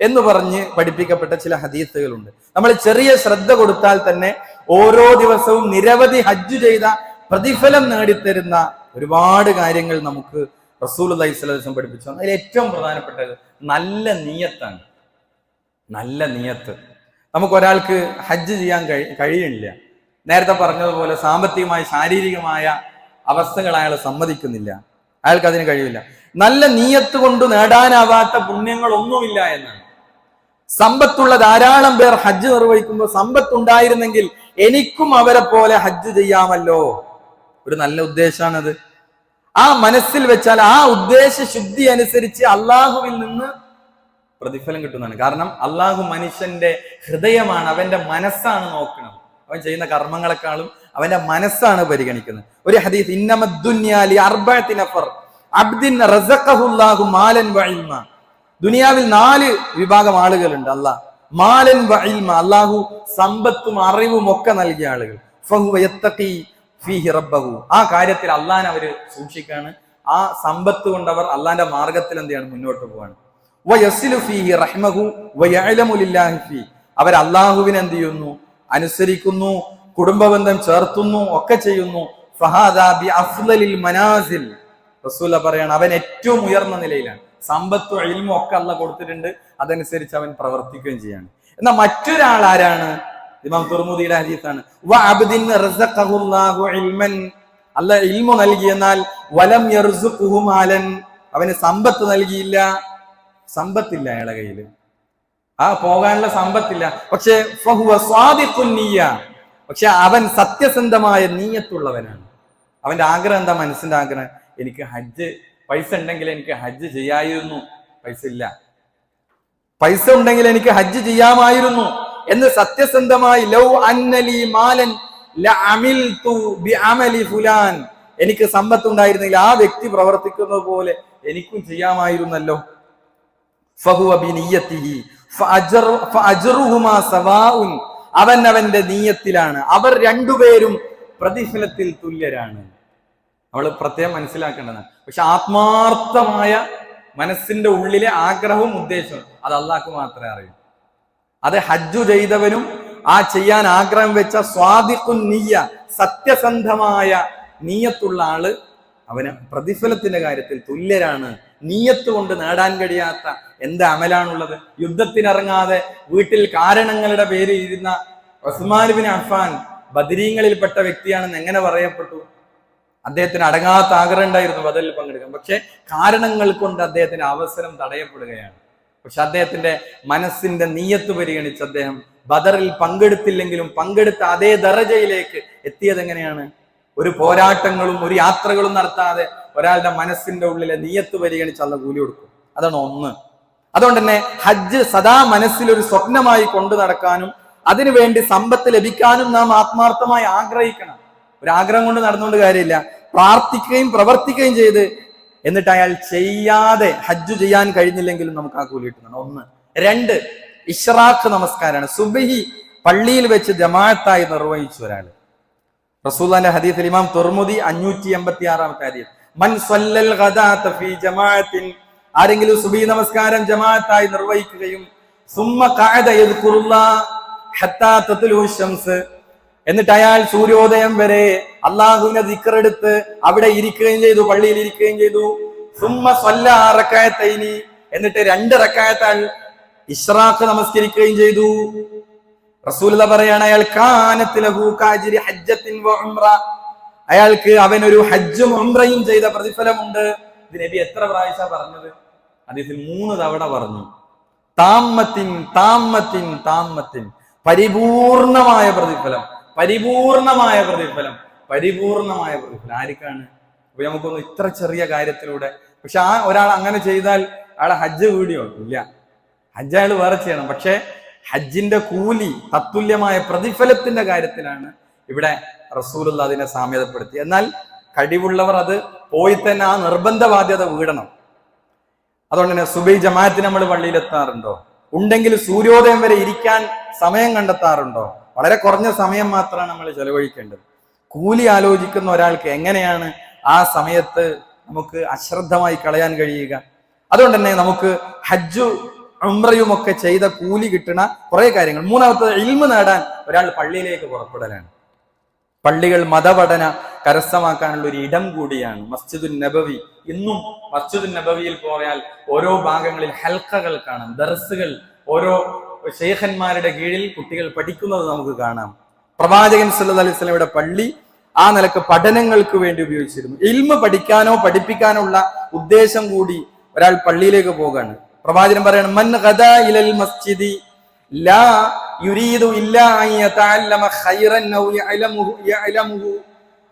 A: എന്ന് പറഞ്ഞ് പഠിപ്പിക്കപ്പെട്ട ചില ഹദീസുകളുണ്ട്. നമ്മൾ ചെറിയ ശ്രദ്ധ കൊടുത്താൽ തന്നെ ഓരോ ദിവസവും നിരവധി ഹജ്ജ് ചെയ്ത പ്രതിഫലം നേടിത്തരുന്ന ഒരുപാട് കാര്യങ്ങൾ നമുക്ക് റസൂലുള്ളാഹി സ്വല്ലല്ലാഹു അലൈഹി വസല്ലം പഠിപ്പിച്ചു. അതിൽ ഏറ്റവും പ്രധാനപ്പെട്ടത് നല്ല നിയ്യത്താണ്. നല്ല നിയ്യത്ത്. നമുക്ക് ഒരാൾക്ക് ഹജ്ജ് ചെയ്യാൻ കഴിയില്ല, നേരത്തെ പറഞ്ഞതുപോലെ സാമ്പത്തികമായ ശാരീരികമായ അവസ്ഥകൾ അയാൾ സമ്മതിക്കുന്നില്ല, അയാൾക്ക് അതിന് കഴിയില്ല. നല്ല നിയ്യത്ത് കൊണ്ട് നേടാനാവാത്ത പുണ്യങ്ങളൊന്നുമില്ല എന്നാണ്. സമ്പത്തുള്ള ധാരാളം പേർ ഹജ്ജ് നിർവഹിക്കുമ്പോൾ സമ്പത്തുണ്ടായിരുന്നെങ്കിൽ എനിക്കും അവരെ പോലെ ഹജ്ജ് ചെയ്യാമല്ലോ, ഒരു നല്ല ഉദ്ദേശമാണത്. ആ മനസ്സിൽ വെച്ചാൽ ആ ഉദ്ദേശ ശുദ്ധി അനുസരിച്ച് അള്ളാഹുവിൽ നിന്ന് പ്രതിഫലം കിട്ടുന്നതാണ്. കാരണം അള്ളാഹു മനുഷ്യന്റെ ഹൃദയമാണ്, അവന്റെ മനസ്സാണ് നോക്കുന്നത്. അവൻ ചെയ്യുന്ന കർമ്മങ്ങളെക്കാളും അവന്റെ മനസ്സാണ് പരിഗണിക്കുന്നത്. ഒരു ഹദീസ്, ഇന്നമദ്ദുന്യാ ലിഅർബഅതി നഫർ അബ്ദിൻ റസഖഹുല്ലാഹു മാലൻ വഇൽമ. ദുനിയാവിൽ 4 വിഭാഗം ആളുകളുണ്ട്. അള്ളാഹ് മാലൻ വഇൽമ, അള്ളാഹു സമ്പത്തും അറിവും ഒക്കെ നൽകിയ ആളുകൾ. ഫഹുവ യത്തഖി ഫീഹി റബ്ബഹു, ആ കാര്യത്തിൽ അള്ളാഹിനെ അവര് സൂക്ഷിക്കാണ്. ആ സമ്പത്ത് കൊണ്ട് അവർ അള്ളാഹിന്റെ മാർഗത്തിൽ എന്ത് ചെയ്യാണ്, മുന്നോട്ട് പോവാണ്. വയസിലു ഫീഹി റഹ്മഹു വയഅലമു ലില്ലാഹി ഫീ, അവർ അള്ളാഹുവിനെ എന്ത് ചെയ്യുന്നു, അനുസരിക്കുന്നു, കുടുംബബന്ധം ചേർത്തുന്നു, ഒക്കെ ചെയ്യുന്നു. ഫഹാദാ ബി അഫ്ളലിൽ മനാസിൽ, റസൂൽ പറയാണ് അവൻ ഏറ്റവും ഉയർന്ന നിലയിലാണ്. സമ്പത്തും ഇൽമും ഒക്കെ അള്ളാഹ് കൊടുത്തിട്ടുണ്ട്, അതനുസരിച്ച് അവൻ പ്രവർത്തിക്കുകയും ചെയ്യാണ്. എന്നാൽ മറ്റൊരാൾ ആരാണ്? ഇമാം തുർമുദിയുടെ ഹദീസാണ്, വഅബ്ദിൻ റസഖഹുല്ലാഹു ഇൽമൻ, അല്ലാഹ് ഇൽമു നൽകി, എന്നാൽ വലം യർസുഖുഹു മാലൻ, അവന് സമ്പത്ത് നൽകിയില്ല. സമ്പത്തില്ല അയാളുടെ കയ്യിൽ, ആ പോകാനുള്ള സമ്പത്തില്ല. പക്ഷെ ഫഹുവ സ്വാദിഖുൻ നിയ്യ, പക്ഷെ അവൻ സത്യസന്ധമായ നീയത്തുള്ളവനാണ്. അവന്റെ ആഗ്രഹം എന്താ? മനസ്സിന്റെ ആഗ്രഹം, എനിക്ക് ഹജ്ജ്, പൈസ ഉണ്ടെങ്കിൽ എനിക്ക് ഹജ്ജ് ചെയ്യാമായിരുന്നു, പൈസ ഇല്ല, പൈസ ഉണ്ടെങ്കിൽ എനിക്ക് ഹജ്ജ് ചെയ്യാമായിരുന്നു എന്ന് സത്യസന്ധമായി, ലൗ അന്നലി മാലൻ ലഅമിൽതു ബിഅമലി ഫുലാൻ, എനിക്ക് സമ്പത്ത് ഉണ്ടായിരുന്നെങ്കിൽ ആ വ്യക്തി പ്രവർത്തിക്കുന്നത് പോലെ എനിക്കും ചെയ്യാമായിരുന്നല്ലോ. ഫഹുവ ബിനിയ്യതിഹി ഫഅജ്റുഹുമാ സവാഉൻ, അവൻ അവന്റെ നീയത്തിലാണ്, അവർ രണ്ടുപേരും പ്രതിഫലത്തിൽ തുല്യരാണ്. നമ്മൾ പ്രത്യേകം മനസ്സിലാക്കേണ്ടതാണ്. പക്ഷെ ആത്മാർത്ഥമായ മനസ്സിന്റെ ഉള്ളിലെ ആഗ്രഹവും ഉദ്ദേശവും അത് അള്ളാഹ്ക്ക് മാത്രമേ അറിയൂ. അത് ഹജ്ജു ചെയ്തവനും ആ ചെയ്യാൻ ആഗ്രഹം വെച്ച സ്വാദിഖുൻ നിയ്യ, സത്യസന്ധമായ നീയത്തുള്ള ആള്, അവന് പ്രതിഫലത്തിന്റെ കാര്യത്തിൽ തുല്യരാണ്. നീയത്ത് കൊണ്ട് നേടാൻ കഴിയാത്ത എന്ത് അമലാണുള്ളത്? യുദ്ധത്തിനിറങ്ങാതെ വീട്ടിൽ കാരണങ്ങളുടെ പേരിൽ ഇരുന്ന ഉസ്മാൻ ഇബ്നു അഫ്ഫാൻ ബദരീങ്ങളിൽപ്പെട്ട വ്യക്തിയാണെന്ന് എങ്ങനെ പറയപ്പെട്ടു? അദ്ദേഹത്തിന് അടങ്ങാത്ത ആഗ്രഹം ഉണ്ടായിരുന്നു ബദറിൽ പങ്കെടുക്കാൻ, പക്ഷെ കാരണങ്ങൾ കൊണ്ട് അദ്ദേഹത്തിന് അവസരം തടയപ്പെടുകയാണ്. പക്ഷെ അദ്ദേഹത്തിന്റെ മനസ്സിന്റെ നീയത്ത് പരിഗണിച്ച് അദ്ദേഹം ബദറിൽ പങ്കെടുത്തില്ലെങ്കിലും പങ്കെടുത്ത അതേ ദറജയിലേക്ക് എത്തിയത് എങ്ങനെയാണ്? ഒരു പോരാട്ടങ്ങളും ഒരു യാത്രകളും നടത്താതെ ഒരാളുടെ മനസ്സിന്റെ ഉള്ളിലെ നീയത്ത് പരിഗണിച്ച് അള്ളാഹ് കൂലി കൊടുക്കും. അതാണ് ഒന്ന്. അതുകൊണ്ട് തന്നെ ഹജ്ജ് സദാ മനസ്സിലൊരു സ്വപ്നമായി കൊണ്ടു നടക്കാനും അതിനുവേണ്ടി സമ്പത്ത് ലഭിക്കാനും നാം ആത്മാർത്ഥമായി ആഗ്രഹിക്കണം. ഒരു ആഗ്രഹം കൊണ്ട് നടന്നുകൊണ്ട് കാര്യമില്ല, പ്രാർത്ഥിക്കുകയും പ്രവർത്തിക്കുകയും ചെയ്ത് എന്നിട്ട് അയാൾ ചെയ്യാതെ ഹജ്ജ് ചെയ്യാൻ കഴിഞ്ഞില്ലെങ്കിലും നമുക്ക് ആ കൂലി കിട്ടുന്നുണ്ട്. ഒന്ന്. രണ്ട്, ഇഷ്റാഖ് നമസ്കാരമാണ്. സുബ്ഹി പള്ളിയിൽ വെച്ച് ജമാഅത്തായി നിർവഹിച്ചു ഒരാൾ. റസൂലുള്ളാഹിന്റെ ഹദീസിൽ ഇമാം തുർമുദി 586-ാമത്തെ ഹദീസ്, മൻ സ്വല്ലൽ ഗദാത ഫീ ജമാഅത്തിൻ, ആരെങ്കിലും സുബ്ഹി നമസ്കാരം ജമാഅത്തായി നിർവഹിക്കുകയും സുമ്മ ഖഅദ യദ്കുറുല്ലാഹ് ഹത്താ തത്ലു ശംസ്, എന്നിട്ട് അയാൾ സൂര്യോദയം വരെ അള്ളാഹുവിനെ ദിക്റെടുത്ത് അവിടെ ഇരിക്കുകയും ചെയ്തു, പള്ളിയിൽ ഇരിക്കുകയും ചെയ്തു. സുമ്മ സ്വല്ലാ റകഅത്തൈനി, എന്നിട്ട് 2 റകഅത്ത് ഇശ്റാഖ് നമസ്കരിക്കുകയും ചെയ്തു. റസൂലുള്ളാഹി പറയാണ്, അയാൾ കാനത്ത് ലഹു കാജിരി ഹജ്ജത്തിൻ വ ഉംറ, അയാൾക്ക് അവനൊരു ഹജ്ജും ഉംറയും ചെയ്ത പ്രതിഫലമുണ്ട്. ഇത് നബി എത്ര പ്രാവശ്യം പറഞ്ഞത്? ഹദീസിൽ 3 തവണ പറഞ്ഞു. താമ്മത്തിൻ താമ്മത്തിൻ താമ്മത്തിൻ, പരിപൂർണമായ പ്രതിഫലം, പരിപൂർണമായ പ്രതിഫലം, പരിപൂർണമായ പ്രതിഫലം. ആർക്കാണ്? അപ്പൊ നമുക്കൊന്ന് ഇത്ര ചെറിയ കാര്യത്തിലൂടെ, പക്ഷെ ആ ഒരാൾ അങ്ങനെ ചെയ്താൽ അയാളെ ഹജ്ജ് വീഡിയോ ഇല്ല, ഹജ്ജ് അയാൾ വേറെ ചെയ്യണം. പക്ഷെ ഹജ്ജിന്റെ കൂലി, തത്തുല്യമായ പ്രതിഫലത്തിന്റെ കാര്യത്തിലാണ് ഇവിടെ റസൂലുള്ളാഹി അതിനെ സാമ്യതപ്പെടുത്തി. എന്നാൽ കഴിവുള്ളവർ അത് പോയി തന്നെ ആ നിർബന്ധ ബാധ്യത വീടണം. അതുകൊണ്ട് തന്നെ സുബഹി ജമാഅത്തിന് നമ്മൾ പള്ളിയിൽ എത്താറുണ്ടോ? ഉണ്ടെങ്കിൽ സൂര്യോദയം വരെ ഇരിക്കാൻ സമയം കണ്ടെത്താറുണ്ടോ? വളരെ കുറഞ്ഞ സമയം മാത്രമാണ് നമ്മൾ ചെലവഴിക്കേണ്ടത്. കൂലി ആലോചിക്കുന്ന ഒരാൾക്ക് എങ്ങനെയാണ് ആ സമയത്ത് നമുക്ക് അശ്രദ്ധമായി കളയാൻ കഴിയുക? അതുകൊണ്ട് തന്നെ നമുക്ക് ഹജ്ജു ഉംറയും ഒക്കെ ചെയ്ത കൂലി കിട്ടുന്ന കുറെ കാര്യങ്ങൾ. മൂന്നാമത്തെ, ഇൽമ് നേടാൻ ഒരാൾ പള്ളിയിലേക്ക് പുറപ്പെടലാണ്. പള്ളികൾ മതപഠന കരസ്ഥമാക്കാനുള്ള ഒരു ഇടം കൂടിയാണ് മസ്ജിദുൻ നബവി. ഇന്നും മസ്ജിദുൻ നബവിയിൽ പോയാൽ ഓരോ ഭാഗങ്ങളിൽ ഹൽക്കകൾ കാണാം, ദർസുകൾ, ഓരോ ശൈഖന്മാരുടെ കീഴിൽ കുട്ടികൾ പഠിക്കുന്നത് നമുക്ക് കാണാം. പ്രവാചകൻ സല്ലല്ലാഹു അലൈഹി വസല്ലമയുടെ പള്ളി ആ നിലക്ക് പഠനങ്ങൾക്ക് വേണ്ടി ഉപയോഗിച്ചിരുന്നു. ഇൽമ് പഠിക്കാനോ പഠിപ്പിക്കാനോ ഉള്ള ഉദ്ദേശം കൂടി ഒരാൾ പള്ളിയിലേക്ക് പോകാണ്. പ്രവാചകൻ പറയാണ്, മൻ ഗദാ ഇലൽ മസ്ജിദി ലാ യുരീദു ഇല്ലാ അൻ യതഅല്ലമ ഖൈറൻ ഔ യഅലമുഹു.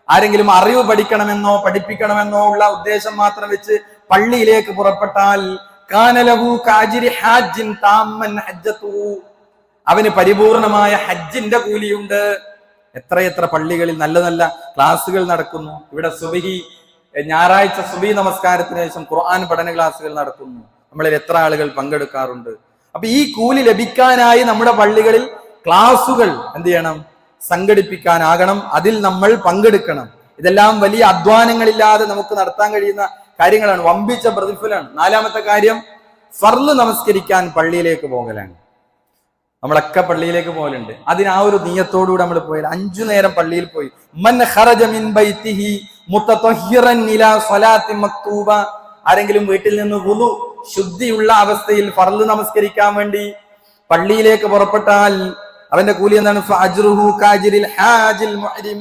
A: ആരെങ്കിലും അറിവ് പഠിക്കണമെന്നോ പഠിപ്പിക്കണമെന്നോ ഉള്ള ഉദ്ദേശം മാത്രം വെച്ച് പള്ളിയിലേക്ക് പുറപ്പെട്ടാൽ കാന ലഹു കഅജ്രി ഹാജ്ജിൻ താമ്മൻ ഹജ്ജതുഹു, അവന് പരിപൂർണമായ ഹജ്ജിന്റെ കൂലിയുണ്ട്. എത്രയെത്ര പള്ളികളിൽ നല്ല നല്ല ക്ലാസുകൾ നടക്കുന്നു. ഇവിടെ സുബഹി, ഞായറാഴ്ച സുബഹി നമസ്കാരത്തിന് ശേഷം ഖുർആൻ പഠന ക്ലാസുകൾ നടക്കുന്നു. നമ്മളിൽ എത്ര ആളുകൾ പങ്കെടുക്കാറുണ്ട്? അപ്പൊ ഈ കൂലി ലഭിക്കാനായി നമ്മുടെ പള്ളികളിൽ ക്ലാസുകൾ എന്ത് ചെയ്യണം? സംഘടിപ്പിക്കാനാകണം. അതിൽ നമ്മൾ പങ്കെടുക്കണം. ഇതെല്ലാം വലിയ അധ്വാനങ്ങളില്ലാതെ നമുക്ക് നടത്താൻ കഴിയുന്ന കാര്യങ്ങളാണ്. വമ്പിച്ച പ്രതിഫലമാണ്. നാലാമത്തെ കാര്യം, ഫർള് നമസ്കരിക്കാൻ പള്ളിയിലേക്ക് പോകലാണ്. നമ്മളൊക്കെ പള്ളിയിലേക്ക് പോകലുണ്ട്. അതിന് ആ ഒരു നിയ്യത്തോടുകൂടി നമ്മൾ പോയാൽ 5 നേരം പള്ളിയിൽ പോയി. മൻ ഖറജ മിൻ ബൈതിഹി മുതതഹിറൻ ഇലാ സ്വലാത്തി മക്തൂബ, ആരെങ്കിലും വീട്ടിൽ നിന്ന് വുളു ശുദ്ധിയുള്ള അവസ്ഥയിൽ ഫർള് നമസ്കരിക്കാൻ വേണ്ടി പള്ളിയിലേക്ക് പുറപ്പെട്ടാൽ അവന്റെ കൂലി എന്താണ്? ഫഅജ്റുഹു കഅജ്രിൽ ഹാജിൽ മുഹ്രിം.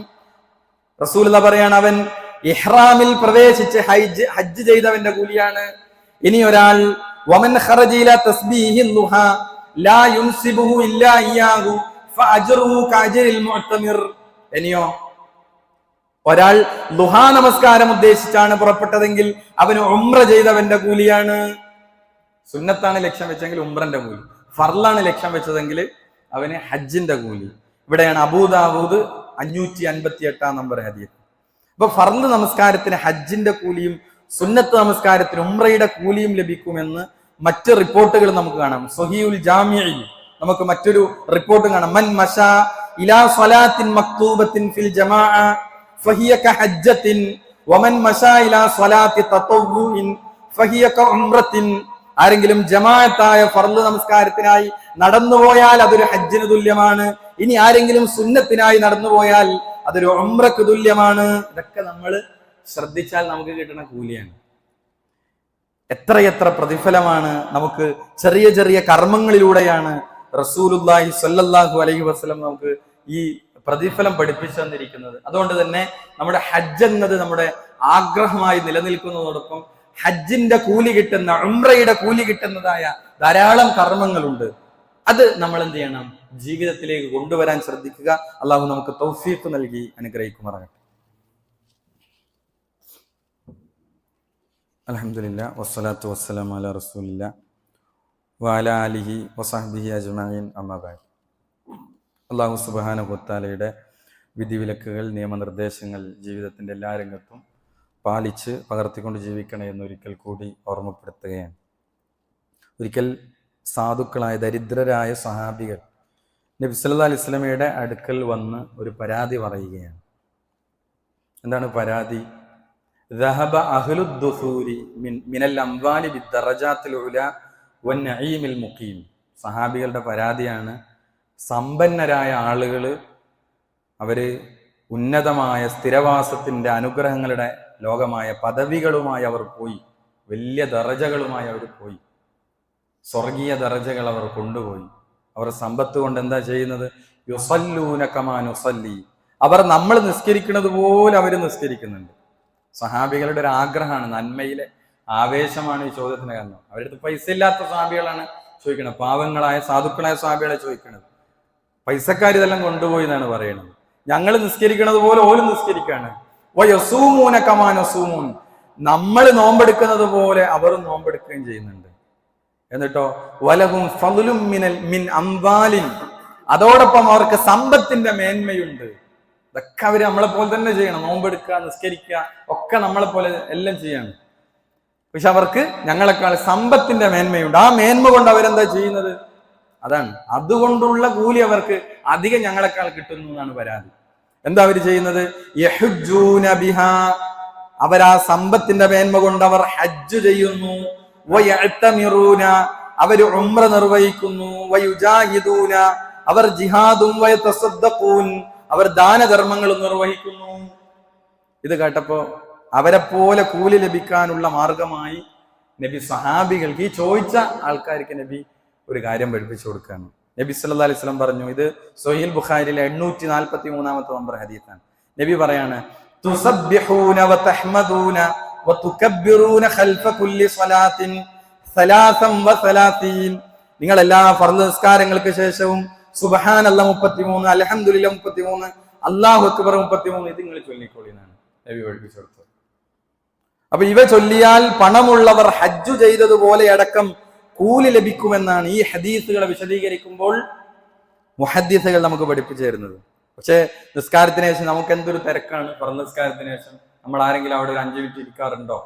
A: റസൂലുള്ളാഹി പറയാണ്, അവൻ ഇഹ്റാമിൽ പ്രവേശിച്ച് ഹജ്ജ് ചെയ്തവന്റെ കൂലിയാണ്. ഇനി ഒരാൾ വമൻ ഖറജ ഇലാ തസ്ബീഹിൽ ളുഹാ ലാ യുൻസിബുഹു ഇല്ലാ ഇയ്യാഹു ഫഅജ്റുഹു കഅജ്രിൽ മുഅ്തമിർ. ഇനിയോ ഒരാൾ ളുഹാ നമസ്കാരം ഉദ്ദേശിച്ചാണ് പുറപ്പെട്ടതെങ്കിൽ അവന് ഉംറ ചെയ്തവന്റെ കൂലിയാണ്. സുന്നത്താണ് ലക്ഷ്യം വെച്ചെങ്കിൽ ഉംറന്റെ കൂലി, ഫർളാണ് ലക്ഷ്യം വെച്ചതെങ്കിൽ അവന് ഹജ്ജിന്റെ കൂലി. ഇവിടെയാണ് അബൂദാവൂദ് 558 നമ്പർ ഹദീസ്. അപ്പൊ ഫർള് നമസ്കാരത്തിന് ഹജ്ജിന്റെ കൂലിയും സുന്നത്ത് നമസ്കാരത്തിന് ഉംറയുടെ കൂലിയും ലഭിക്കുമെന്ന് മറ്റ് റിപ്പോർട്ടുകൾ നമുക്ക് കാണാം. സ്വഹീഉൽ ജാമിഇൽ നമുക്ക് മറ്റൊരു റിപ്പോർട്ട് കാണാം. മൻ മശാ ഇലാ സ്വലാത്തിൻ മക്തൂബത്തിൻ ഫിൽ ജമാഅ ഫഹിയ കഹജ്ജത്തിൻ വമൻ മശാ ഇലാ സ്വലാത്തി തതവ്വുഇൻ ഫഹിയ കഉംറത്തിൻ. ആരെങ്കിലും ജമാഅത്തായ ഫർള് നമസ്കാരത്തിനായി നടന്നുപോയാൽ അതൊരു ഹജ്ജിന് തുല്യമാണ്. ഇനി ആരെങ്കിലും സുന്നത്തിനായി നടന്നുപോയാൽ അതൊരു ഉംറക്ക് തുല്യമാണ്. ഇതൊക്കെ നമ്മൾ ശ്രദ്ധിച്ചാൽ നമുക്ക് കിട്ടുന്ന കൂലിയാണ്. എത്രയെത്ര പ്രതിഫലമാണ് നമുക്ക് ചെറിയ ചെറിയ കർമ്മങ്ങളിലൂടെയാണ് റസൂലുള്ളാഹി സ്വല്ലല്ലാഹു അലൈഹി വസല്ലം നമുക്ക് ഈ പ്രതിഫലം പഠിപ്പിച്ചു തന്നിരിക്കുന്നത്. അതുകൊണ്ട് തന്നെ നമ്മുടെ ഹജ്ജ് എന്നത് നമ്മുടെ ആഗ്രഹമായി നിലനിൽക്കുന്നതോടൊപ്പം ഹജ്ജിന്റെ കൂലി കിട്ടുന്ന, ഉംറയുടെ കൂലി കിട്ടുന്നതായ ധാരാളം കർമ്മങ്ങളുണ്ട്. അത് നമ്മൾ എന്ത് ചെയ്യണം? ജീവിതത്തിലേക്ക് കൊണ്ടുവരാൻ ശ്രദ്ധിക്കുക. അള്ളാഹു നമുക്ക് തൗഫീഖ് നൽകി അനുഗ്രഹിക്കുമാറാകട്ടെ. അൽഹംദുലില്ലാ വസ്സലാത്തു വസ്സലാമു അലാ റസൂലില്ലാ വഅലാ ആലിഹി വസഹ്ബിഹി അജ്മഈൻ അമ്മാ ബഅദ്. അല്ലാഹു സുബ്ഹാനഹു വതആലയുടെ വിധിവിലക്കുകൾ, നിയമനിർദ്ദേശങ്ങൾ ജീവിതത്തിന്റെ എല്ലാ രംഗത്തും പാലിച്ച് പകർത്തിക്കൊണ്ട് ജീവിക്കണേ എന്നൊരിക്കൽ കൂടി ഓർമ്മപ്പെടുത്തുകയാണ്. ഒരിക്കൽ സാധുക്കളായ ദരിദ്രരായ സഹാബികൾ നബി സല്ലല്ലാഹു അലൈഹി വസല്ലമയുടെ അടുക്കൽ വന്ന് ഒരു പരാതി പറയുകയാണ്. എന്താണ് പരാതി? ذهب أهل الدثور من الأموال بالدرجات العلى والنعيم المقيم. സഹാബികളുടെ പരാതിയാണ്, സമ്പന്നരായ ആളുകൾ അവര് ഉന്നതമായ സ്ഥിരവാസത്തിന്റെ അനുഗ്രഹങ്ങളുടെ ലോകമായ പദവികളുമായി അവർ പോയി, വലിയ ദറജകളുമായി അവർ പോയി, സ്വർഗീയ ദറജകൾ അവർ കൊണ്ടുപോയി. അവർ സമ്പത്ത് കൊണ്ട് എന്താ ചെയ്യുന്നത്? യുസല്ലൂന കമാ നുസല്ലി, അവർ നമ്മൾ നിസ്കരിക്കുന്നത് പോലെ അവർ നിസ്കരിക്കുന്നുണ്ട്. സഹാബികളുടെ ഒരു ആഗ്രഹമാണ്, നന്മയിലെ ആവേശമാണ് ഈ ചോദ്യത്തിന് കാരണം. അവരുടെ അടുത്ത് പൈസ ഇല്ലാത്ത സഹാബികളാണ് ചോദിക്കുന്നത്, പാവങ്ങളായ സാധുക്കളായ സഹാബികളെ ചോദിക്കുന്നത്. പൈസക്കാർ ഇതെല്ലാം കൊണ്ടുപോയി എന്നാണ് പറയുന്നത്. ഞങ്ങൾ നിസ്കരിക്കുന്നത് പോലെ ഓലും നിസ്കരിക്കാണ്. വയസൂമൂന കമാ നസൂമൂൻ, നമ്മൾ നോമ്പെടുക്കുന്നത് പോലെ അവരും നോമ്പെടുക്കുകയും ചെയ്യുന്നുണ്ട്. എന്നിട്ടോ വലഹും ഫളും മിൻ അംവാലിൻ, അതോടൊപ്പം അവർക്ക് സമ്പത്തിന്റെ മേന്മയുണ്ട്. ഇതൊക്കെ അവര് നമ്മളെ പോലെ തന്നെ ചെയ്യണം. നോമ്പെടുക്കുക, നിസ്കരിക്കുക ഒക്കെ നമ്മളെ പോലെ എല്ലാം ചെയ്യണം. പക്ഷെ അവർക്ക് ഞങ്ങളെക്കാൾ സമ്പത്തിന്റെ മേന്മയുണ്ട്. ആ മേന്മ കൊണ്ട് അവരെന്താ ചെയ്യുന്നത്? അതാണ്, അതുകൊണ്ടുള്ള കൂലി അവർക്ക് അധികം ഞങ്ങളെക്കാൾ കിട്ടുന്നു എന്നാണ് പരാതി. എന്താ അവർ ചെയ്യുന്നത്? യഹുജ്ജൂന ബിഹാ, അവരാ സമ്പത്തിന്റെ മേന്മ കൊണ്ട് അവർ ഹജ്ജ് ചെയ്യുന്നു. വയഅ്തമിറൂന, അവർ ഉംറ നിർവഹിക്കുന്നു. വയുജാഹിദൂന, അവർ ജിഹാദും. വയതസദ്ദഖൂൻ, അവർ ദാനധർമ്മങ്ങളും നിർവഹിക്കുന്നു. ഇത് കേട്ടപ്പോ അവരെ പോലെ കൂലി ലഭിക്കാനുള്ള മാർഗമായി നബി സഹാബികൾക്ക്, ഈ ചോദിച്ച ആൾക്കാർക്ക് നബി ഒരു കാര്യം പഠിപ്പിച്ചു കൊടുക്കുകയാണ്. നബി സല്ലല്ലാഹു അലൈഹി വസല്ലം പറഞ്ഞു, ഇത് സ്വഹീൽ ബുഖാരിയിലെ 843 നമ്പർ ഹദീസാണ്. നബി പറയാണ്, തുസബ്ബിഹൂന വതഹ്മദൂന വതുകബ്ബിറൂന ഖൽഫ കുല്ലി സ്വലാത്തിൻ സലാസൻ വസലാസീൻ, നിങ്ങൾ എല്ലാ ഫർള് നിസ്കാരങ്ങൾക്ക് ശേഷവും സുബ്ഹാനല്ലാഹ് 33, അൽഹംദുലില്ലാഹ് 33, അല്ലാഹു അക്ബർ 33 ഇത് നിങ്ങൾ ചൊല്ലിക്കോളിന്നാണ് നബി പഠിപ്പിച്ചു കൊടുത്തത്. അപ്പൊ ഇവ ചൊല്ലിയാൽ പണമുള്ളവർ ഹജ്ജു ചെയ്തതുപോലെ അടക്കം കൂലി ലഭിക്കുമെന്നാണ് ഈ ഹദീസുകളെ വിശദീകരിക്കുമ്പോൾ മുഹദ്ദിസുകൾ നമുക്ക് പഠിപ്പിച്ചു തരുന്നത്. പക്ഷെ നിസ്കാരത്തിന് ശേഷം നമുക്ക് എന്തൊരു തിരക്കാണ്. ഫർള് നിസ്കാരത്തിന് ശേഷം നമ്മൾ ആരെങ്കിലും അവിടെ ഒരു 5 മിനിറ്റ് ഇരിക്കാറുണ്ടോ?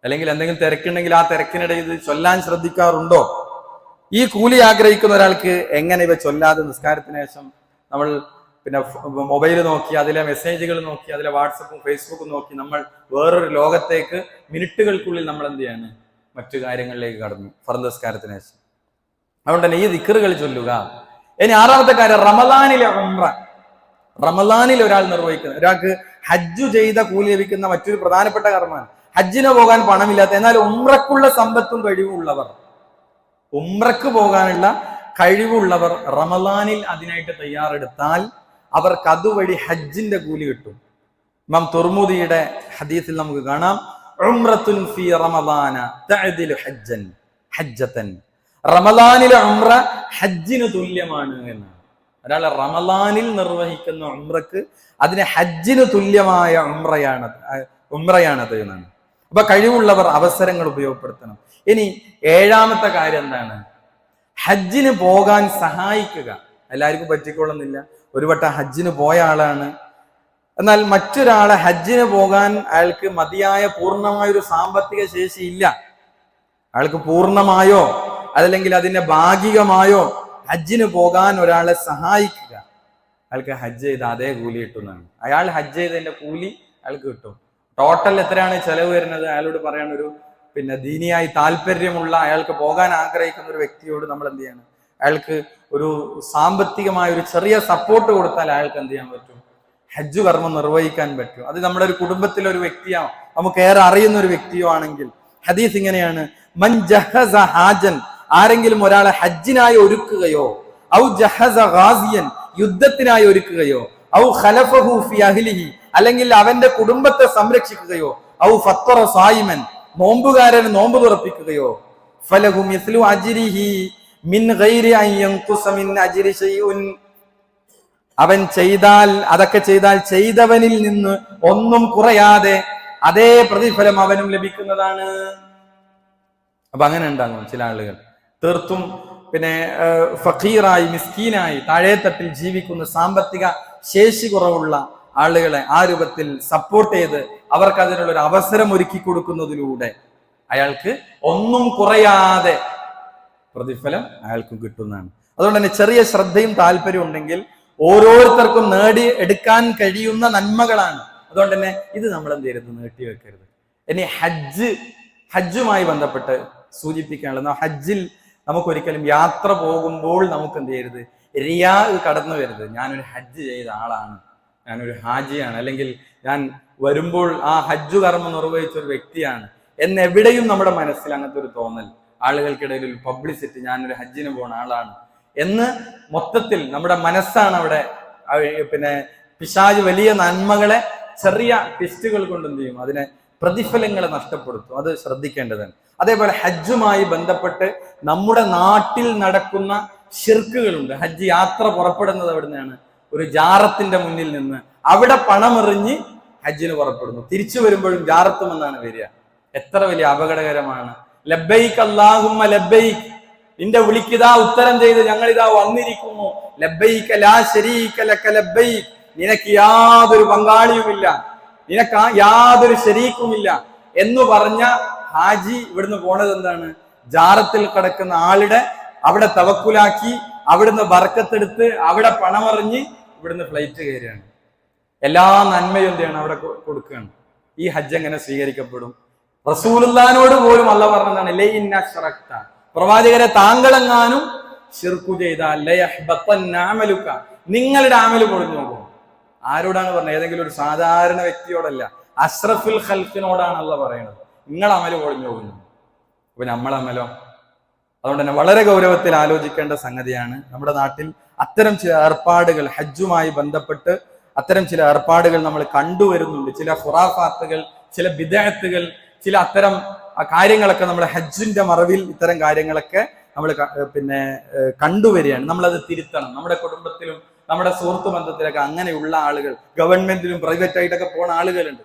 A: അല്ലെങ്കിൽ എന്തെങ്കിലും തിരക്കുണ്ടെങ്കിൽ ആ തിരക്കിനിടയിൽ ഇത് ചൊല്ലാൻ ശ്രദ്ധിക്കാറുണ്ടോ? ഈ കൂലി ആഗ്രഹിക്കുന്ന ഒരാൾക്ക് എങ്ങനെ ഇവ ചൊല്ലാതെ നിസ്കാരത്തിന് ശേഷം നമ്മൾ പിന്നെ മൊബൈൽ നോക്കി, അതിലെ മെസ്സേജുകൾ നോക്കി, അതിലെ വാട്സപ്പും ഫേസ്ബുക്കും നോക്കി നമ്മൾ വേറൊരു ലോകത്തേക്ക് മിനിറ്റുകൾക്കുള്ളിൽ നമ്മൾ എന്ത് ചെയ്യാണ്? മറ്റു കാര്യങ്ങളിലേക്ക് കടന്നു ഫർള് നിസ്കാരത്തിന് ശേഷം. അതുകൊണ്ട് തന്നെ ഈ ദിക്റുകൾ ചൊല്ലുക. ഇനി 6ാമത്തെ കാര്യം, റമളാനിലെ ഉംറ. റമളാനിൽ ഒരാൾ നിർവഹിക്കുന്ന, ഒരാൾക്ക് ഹജ്ജു ചെയ്ത കൂലി ലഭിക്കുന്ന മറ്റൊരു പ്രധാനപ്പെട്ട കർമ്മമാണ് ഹജ്ജിന് പോകാൻ പണമില്ലാത്ത എന്നാൽ ഉംറക്കുള്ള സമ്പത്തും കഴിവുള്ളവർ, ഉംറക്ക് പോകാനുള്ള കഴിവുള്ളവർ റമളാനിൽ അതിനായിട്ട് തയ്യാറെടുത്താൽ അവർക്ക് അതുവഴി ഹജ്ജിന്റെ കൂലി കിട്ടും. ഇമാം തുർമുദിയുടെ ഹദീസിൽ നമുക്ക് കാണാം, ഉംറത്തുൻ ഫീ റമളാന തഅദിലു ഹജ്ജൻ ഹജ്ജതൻ, റമളാനിലെ ഉംറ ഹജ്ജിന് തുല്യമാണ് എന്നാണ്. ഒരാൾ റമളാനിൽ നിർവഹിക്കുന്ന ഉംറക്ക് അതിന് ഹജ്ജിന് തുല്യമായ ഉംറയാണത് എന്നാണ്. അപ്പൊ കഴിവുള്ളവർ അവസരങ്ങൾ ഉപയോഗപ്പെടുത്തണം. ഇനി 7ാമത്തെ കാര്യം എന്താണ്? ഹജ്ജിന് പോകാൻ സഹായിക്കുക. എല്ലാവർക്കും പറ്റിക്കൊള്ളുന്നില്ല. ഒരു വട്ടം ഹജ്ജിന് പോയ ആളാണ്, എന്നാൽ മറ്റൊരാളെ ഹജ്ജിന് പോകാൻ അയാൾക്ക് മതിയായ പൂർണ്ണമായ ഒരു സാമ്പത്തിക ശേഷി ഇല്ല. അയാൾക്ക് പൂർണ്ണമായോ അതല്ലെങ്കിൽ അതിന്റെ ഭാഗികമായോ ഹജ്ജിന് പോകാൻ ഒരാളെ സഹായിക്കുക. അയാൾക്ക് ഹജ്ജ് ചെയ്ത അതേ കൂലി കിട്ടുന്നതാണ്. അയാൾ ഹജ്ജ് ചെയ്തതിന്റെ കൂലി അയാൾക്ക് കിട്ടും. ടോട്ടൽ എത്രയാണ് ചെലവ് വരുന്നത് അയാളോട് പറയാൻ ഒരു ദീനിയായി താല്പര്യമുള്ള, അയാൾക്ക് പോകാൻ ആഗ്രഹിക്കുന്ന ഒരു വ്യക്തിയോട് നമ്മൾ എന്ത് ചെയ്യണം? അയാൾക്ക് ഒരു സാമ്പത്തികമായ ഒരു ചെറിയ സപ്പോർട്ട് കൊടുത്താൽ അയാൾക്ക് എന്ത് ചെയ്യാൻ പറ്റും? ഹജ്ജ് കർമ്മം നിർവഹിക്കാൻ പറ്റും. അത് നമ്മുടെ ഒരു കുടുംബത്തിലെ ഒരു വ്യക്തിയോ നമുക്ക് ഏറെ അറിയുന്ന ഒരു വ്യക്തിയോ ആണെങ്കിൽ ഹദീസ് ഇങ്ങനെയാണ്, മൻ ജഹസ ഹാജൻ, ആരെങ്കിലും ഒരാളെ ഹജ്ജിനായി ഒരുക്കുകയോ, ഔ ജഹസ ഗാസിയൻ, യുദ്ധത്തിനായി ഒരുക്കുകയോ, ഔ ഖലഫഹു ഫി അഹ്ലിഹി, അല്ലെങ്കിൽ അവന്റെ കുടുംബത്തെ സംരക്ഷിക്കുകയോ, ഔ ഫത്തറ സായിമൻ, നോമ്പുകാരന് നോമ്പ് തുറപ്പിക്കുകയോ, ഫലഹു മിസ്ലു അജ്രിഹി മിൻ ഗൈരി അൻ യൻഖുസ മിൻ അജ്രി ശൈഉൻ, അവൻ അതൊക്കെ ചെയ്താൽ ചെയ്തവനിൽ നിന്ന് ഒന്നും കുറയാതെ അതേ പ്രതിഫലം അവനും ലഭിക്കുന്നതാണ്. അപ്പൊ അങ്ങനെ ഉണ്ടാകും ചില ആളുകൾ തീർത്തും ഫഖീറായി മിസ്കീനായി താഴേത്തട്ടിൽ ജീവിക്കുന്ന സാമ്പത്തിക ശേഷി കുറവുള്ള ആളുകളെ ആ രൂപത്തിൽ സപ്പോർട്ട് ചെയ്ത് അവർക്ക് അതിനുള്ള ഒരു അവസരം ഒരുക്കി കൊടുക്കുന്നതിലൂടെ അയാൾക്ക് ഒന്നും കുറയാതെ പ്രതിഫലം അയാൾക്ക് കിട്ടുന്നതാണ്. അതുകൊണ്ട് തന്നെ ചെറിയ ശ്രദ്ധയും താല്പര്യവും ഉണ്ടെങ്കിൽ ഓരോരുത്തർക്കും നേടി എടുക്കാൻ കഴിയുന്ന നന്മകളാണ്. അതുകൊണ്ട് തന്നെ ഇത് നമ്മൾ എന്ത് ചെയ്യരുത്? നീട്ടിവെക്കരുത്. ഇനി ഹജ്ജുമായി ബന്ധപ്പെട്ട് സൂചിപ്പിക്കാനുള്ളത്, ഹജ്ജിൽ നമുക്കൊരിക്കലും യാത്ര പോകുമ്പോൾ നമുക്ക് എന്ത് ചെയ്യരുത്? റിയാ കടന്നു വരരുത്. ഞാനൊരു ഹജ്ജ് ചെയ്ത ആളാണ്, ഞാനൊരു ഹാജിയാണ്, അല്ലെങ്കിൽ ഞാൻ വരുമ്പോൾ ആ ഹജ്ജ് കർമ്മം നിർവഹിച്ച ഒരു വ്യക്തിയാണ് എന്നെവിടെയും നമ്മുടെ മനസ്സിൽ അങ്ങനത്തെ ഒരു തോന്നൽ, ആളുകൾക്കിടയിൽ ഒരു പബ്ലിസിറ്റി, ഞാനൊരു ഹജ്ജിന് പോണ ആളാണ് എന്ന് മൊത്തത്തിൽ നമ്മുടെ മനസ്സാണ് അവിടെ പിശാച് വലിയ നന്മകളെ ചെറിയ ടെസ്റ്റുകൾ കൊണ്ട് എന്ത് ചെയ്യും? അതിനെ പ്രതിഫലങ്ങളെ നഷ്ടപ്പെടുത്തും. അത് ശ്രദ്ധിക്കേണ്ടതാണ്. അതേപോലെ ഹജ്ജുമായി ബന്ധപ്പെട്ട് നമ്മുടെ നാട്ടിൽ നടക്കുന്ന ശിർക്കുകളുണ്ട്. ഹജ്ജ് യാത്ര പുറപ്പെടുന്നത് എവിടുന്നാണ്? ഒരു ജാറത്തിന്റെ മുന്നിൽ നിന്ന് അവിടെ പണമെറിഞ്ഞ് ഹജ്ജിന് പുറപ്പെടുന്നു. തിരിച്ചു വരുമ്പോഴും ജാറത്തുമെന്നാണ് വരിക. എത്ര വലിയ അപകടകരമാണ്. ലബ്ബൈക് അല്ലാഹുമ്മ ലബ്ബൈക്, നിന്റെ വിളിക്കിതാ ഉത്തരം ചെയ്ത് ഞങ്ങളിതാ വന്നിരിക്കുന്നു. ലബ്ബൈക ലാ ശരീക ലക ലബ്ബൈക്, നിനക്ക് യാതൊരു പങ്കാളിയുമില്ല, നിനക്ക് യാതൊരു ശരീക്കുമില്ല എന്ന് പറഞ്ഞ ഹാജി ഇവിടുന്ന് പോണത് എന്താണ്? ജാറത്തിൽ കിടക്കുന്ന ആളുടെ അവിടെ തവക്കുലാക്കി, അവിടുന്ന് ബർക്കത്തെടുത്ത് അവിടെ പണമെറിഞ്ഞ് ഇവിടുന്ന് ഫ്ലൈറ്റ് കയറുകയാണ്. എല്ലാ നന്മയും എന്ത് ചെയ്യണം? അവിടെ കൊടുക്കുകയാണ്. ഈ ഹജ്ജ് എങ്ങനെ സ്വീകരിക്കപ്പെടും? റസൂലുള്ളാഹിനോട് പോലും അല്ലാഹു പറഞ്ഞതാണ് ലൈൻ അശ്റക്ത, പ്രവാചകരെ താങ്കളെങ്ങാനും ശിർക്ക് ചെയ്താൽ ലയഹ്ബത്തന്ന അമലുക, നിങ്ങളുടെ അമല് പൊളിഞ്ഞു പോകും. ആരോടാണ് പറഞ്ഞത്? ഏതെങ്കിലും ഒരു സാധാരണ വ്യക്തിയോടല്ല, അഷ്റഫുൽ ഖൽഖിനോടാണ് അല്ലാഹു പറയുന്നത്. നിങ്ങളുടെ അമല് പൊളിഞ്ഞു പോകുന്നു. അപ്പൊ നമ്മളമലോ? അതുകൊണ്ട് തന്നെ വളരെ ഗൗരവത്തിൽ ആലോചിക്കേണ്ട സംഗതിയാണ്. നമ്മുടെ നാട്ടിൽ അത്തരം ചില ഏർപ്പാടുകൾ, ഹജ്ജുമായി ബന്ധപ്പെട്ട് അത്തരം ചില ഏർപ്പാടുകൾ നമ്മൾ കണ്ടുവരുന്നുണ്ട്. ചില ഖുറാഫാത്തുകൾ, ചില ബിദ്അത്തുകൾ, ചില അത്തരം കാര്യങ്ങളൊക്കെ നമ്മുടെ ഹജ്ജിന്റെ മറവിൽ ഇത്തരം കാര്യങ്ങളൊക്കെ നമ്മൾ കണ്ടുവരികയാണ്. നമ്മളത് തിരുത്തണം. നമ്മുടെ കുടുംബത്തിലും നമ്മുടെ സുഹൃത്ത് ബന്ധത്തിലൊക്കെ അങ്ങനെയുള്ള ആളുകൾ, ഗവൺമെന്റിലും പ്രൈവറ്റ് ആയിട്ടൊക്കെ പോകുന്ന ആളുകളുണ്ട്.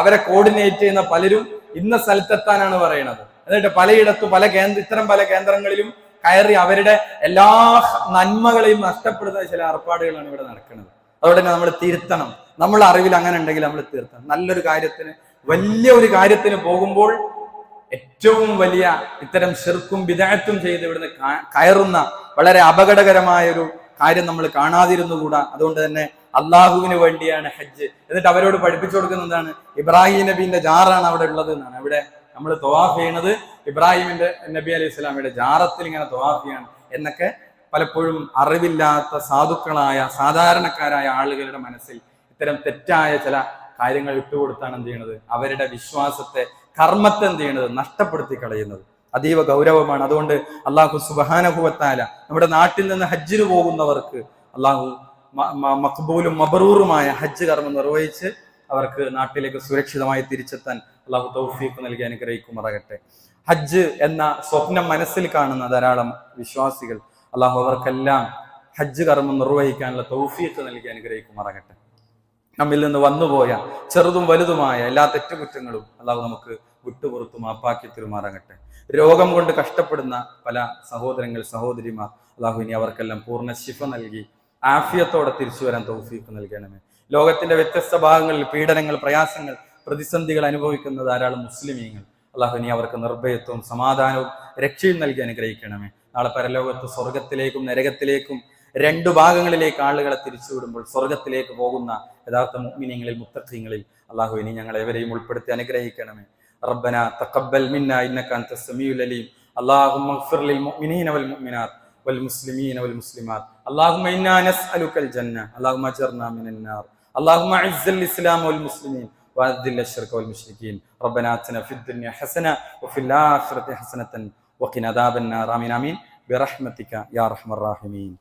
A: അവരെ കോർഡിനേറ്റ് ചെയ്യുന്ന പലരും ഇന്ന സ്ഥലത്തെത്താനാണ് പറയുന്നത്. എന്നിട്ട് പലയിടത്തും പല കേന്ദ്രങ്ങളിലും കയറി അവരുടെ എല്ലാ നന്മകളെയും നഷ്ടപ്പെടുന്ന ചില ഏർപ്പാടുകളാണ് ഇവിടെ നടക്കുന്നത്. അതുകൊണ്ട് തന്നെ നമ്മൾ തിരുത്തണം. നമ്മുടെ അറിവിൽ അങ്ങനെ ഉണ്ടെങ്കിൽ നമ്മൾ തിരുത്തണം. നല്ലൊരു കാര്യത്തിന്, വലിയ ഒരു കാര്യത്തിന് പോകുമ്പോൾ ഏറ്റവും വലിയ ഇത്തരം ശിർക്കും ബിദ്അത്തും ചെയ്ത് ഇവിടുന്ന് കയറുന്ന വളരെ അപകടകരമായ ഒരു കാര്യം നമ്മൾ കാണാതിരുന്നുകൂടാ. അതുകൊണ്ട് തന്നെ അള്ളാഹുവിന് വേണ്ടിയാണ് ഹജ്ജ്. എന്നിട്ട് അവരോട് പഠിപ്പിച്ചു കൊടുക്കുന്നത് എന്താണ്? ഇബ്രാഹിം നബീന്റെ ജാറാണ് അവിടെ ഉള്ളത് എന്നാണ്. അവിടെ നമ്മൾ തവാഫ് ചെയ്യുന്നത് ഇബ്രാഹിമിന്റെ നബി അലൈഹി സ്വലാമിയുടെ ജാറത്തിൽ ഇങ്ങനെ തവാഫ് ചെയ്യാണ് എന്നൊക്കെ പലപ്പോഴും അറിവില്ലാത്ത സാധുക്കളായ സാധാരണക്കാരായ ആളുകളുടെ മനസ്സിൽ ഇത്തരം തെറ്റായ ചില കാര്യങ്ങൾ ഇട്ടുകൊടുത്താണ് എന്ത് ചെയ്യണത്? അവരുടെ വിശ്വാസത്തെ, കർമ്മത്തെ എന്ത് ചെയ്യണത്? നഷ്ടപ്പെടുത്തി കളയുന്നത്. അതീവ ഗൗരവമാണ്. അതുകൊണ്ട് അള്ളാഹു സുബ്ഹാനഹു വ തആല നമ്മുടെ നാട്ടിൽ നിന്ന് ഹജ്ജിന് പോകുന്നവർക്ക് അള്ളാഹു മഖ്ബൂലും മബ്റൂറുമായ ഹജ്ജ് കർമ്മം നിർവഹിച്ച് അവർക്ക് നാട്ടിലേക്ക് സുരക്ഷിതമായി തിരിച്ചെത്താൻ അള്ളാഹു തൗഫീഖ് നൽകി അനുഗ്രഹിക്കുമാറാകട്ടെ. ഹജ്ജ് എന്ന സ്വപ്നം മനസ്സിൽ കാണുന്ന ധാരാളം വിശ്വാസികൾ അള്ളാഹു അവർക്കെല്ലാം ഹജ്ജ് കർമ്മം നിർവഹിക്കാനുള്ള തൗഫീഖ് നൽകി അനുഗ്രഹിക്കുമാറാകട്ടെ. നമ്മിൽ നിന്ന് വന്നുപോയ ചെറുതും വലുതുമായ എല്ലാ തെറ്റുകുറ്റങ്ങളും അള്ളാഹു നമുക്ക് വിട്ടുപുറത്തു മാപ്പാക്കി തരുമാറാകട്ടെ. രോഗം കൊണ്ട് കഷ്ടപ്പെടുന്ന പല സഹോദരങ്ങൾ, സഹോദരിമാർ അള്ളാഹു ഇനി അവർക്കെല്ലാം പൂർണ്ണ ശിഫ നൽകി ആഫിയത്തോടെ തിരിച്ചു വരാൻ തൗഫീഖ് നൽകണമേ. ലോകത്തിന്റെ വ്യത്യസ്ത ഭാഗങ്ങളിൽ പീഡനങ്ങൾ, പ്രയാസങ്ങൾ, പ്രതിസന്ധികൾ അനുഭവിക്കുന്ന ധാരാളം മുസ്ലിമീങ്ങൾ അള്ളാഹു ഇനി അവർക്ക് നിർഭയത്വവും സമാധാനവും രക്ഷയും നൽകി അനുഗ്രഹിക്കണമേ. നാളെ പരലോകത്ത് സ്വർഗത്തിലേക്കും നരകത്തിലേക്കും രണ്ടു ഭാഗങ്ങളിലേക്ക് ആളുകളെ തിരിച്ചുവിടുമ്പോൾ സ്വർഗത്തിലേക്ക് പോകുന്ന യഥാർത്ഥ മുഅ്മിനീങ്ങളിൽ, മുത്തഖീങ്ങളിൽ അള്ളാഹു ഇനി ഞങ്ങളെ എവരെയും ഉൾപ്പെടുത്തി അനുഗ്രഹിക്കണമേ. റബ്ബനാ തഖബ്ബൽ മിന്നാ ഇന്നക അൻതസ് സമീഉൽ അലീം. അല്ലാഹുമ്മ ഇഗ്ഫിർ ലിൽ മുഅ്മിനീന വൽ മുഅ്മിനാത്ത് വൽ മുസ്ലിമീന വൽ മുസ്ലിമാത്ത്. അല്ലാഹുമ്മ ഇന്നാ നസ്അലുക്കൽ ജന്ന. അല്ലാഹുമ്മ അജ്ർനാ മിനൻ നാർ. അല്ലാഹുമ്മ അഇസ്സൽ ഇസ്ലാം വൽ മുസ്ലിമീൻ വഅദിൽ അശ്ശിർക വൽ മുശ്രിക്കീൻ. റബ്ബനാ ആതിനാ ഫിദ് ദുനിയ ഹസന വഫിൽ ആഖിറതി ഹസനതൻ വഖിനാ അദാബൻ നാർ. ആമീൻ ആമീൻ ബിറഹ്മതിക യാ അർഹമർ റഹീമീൻ.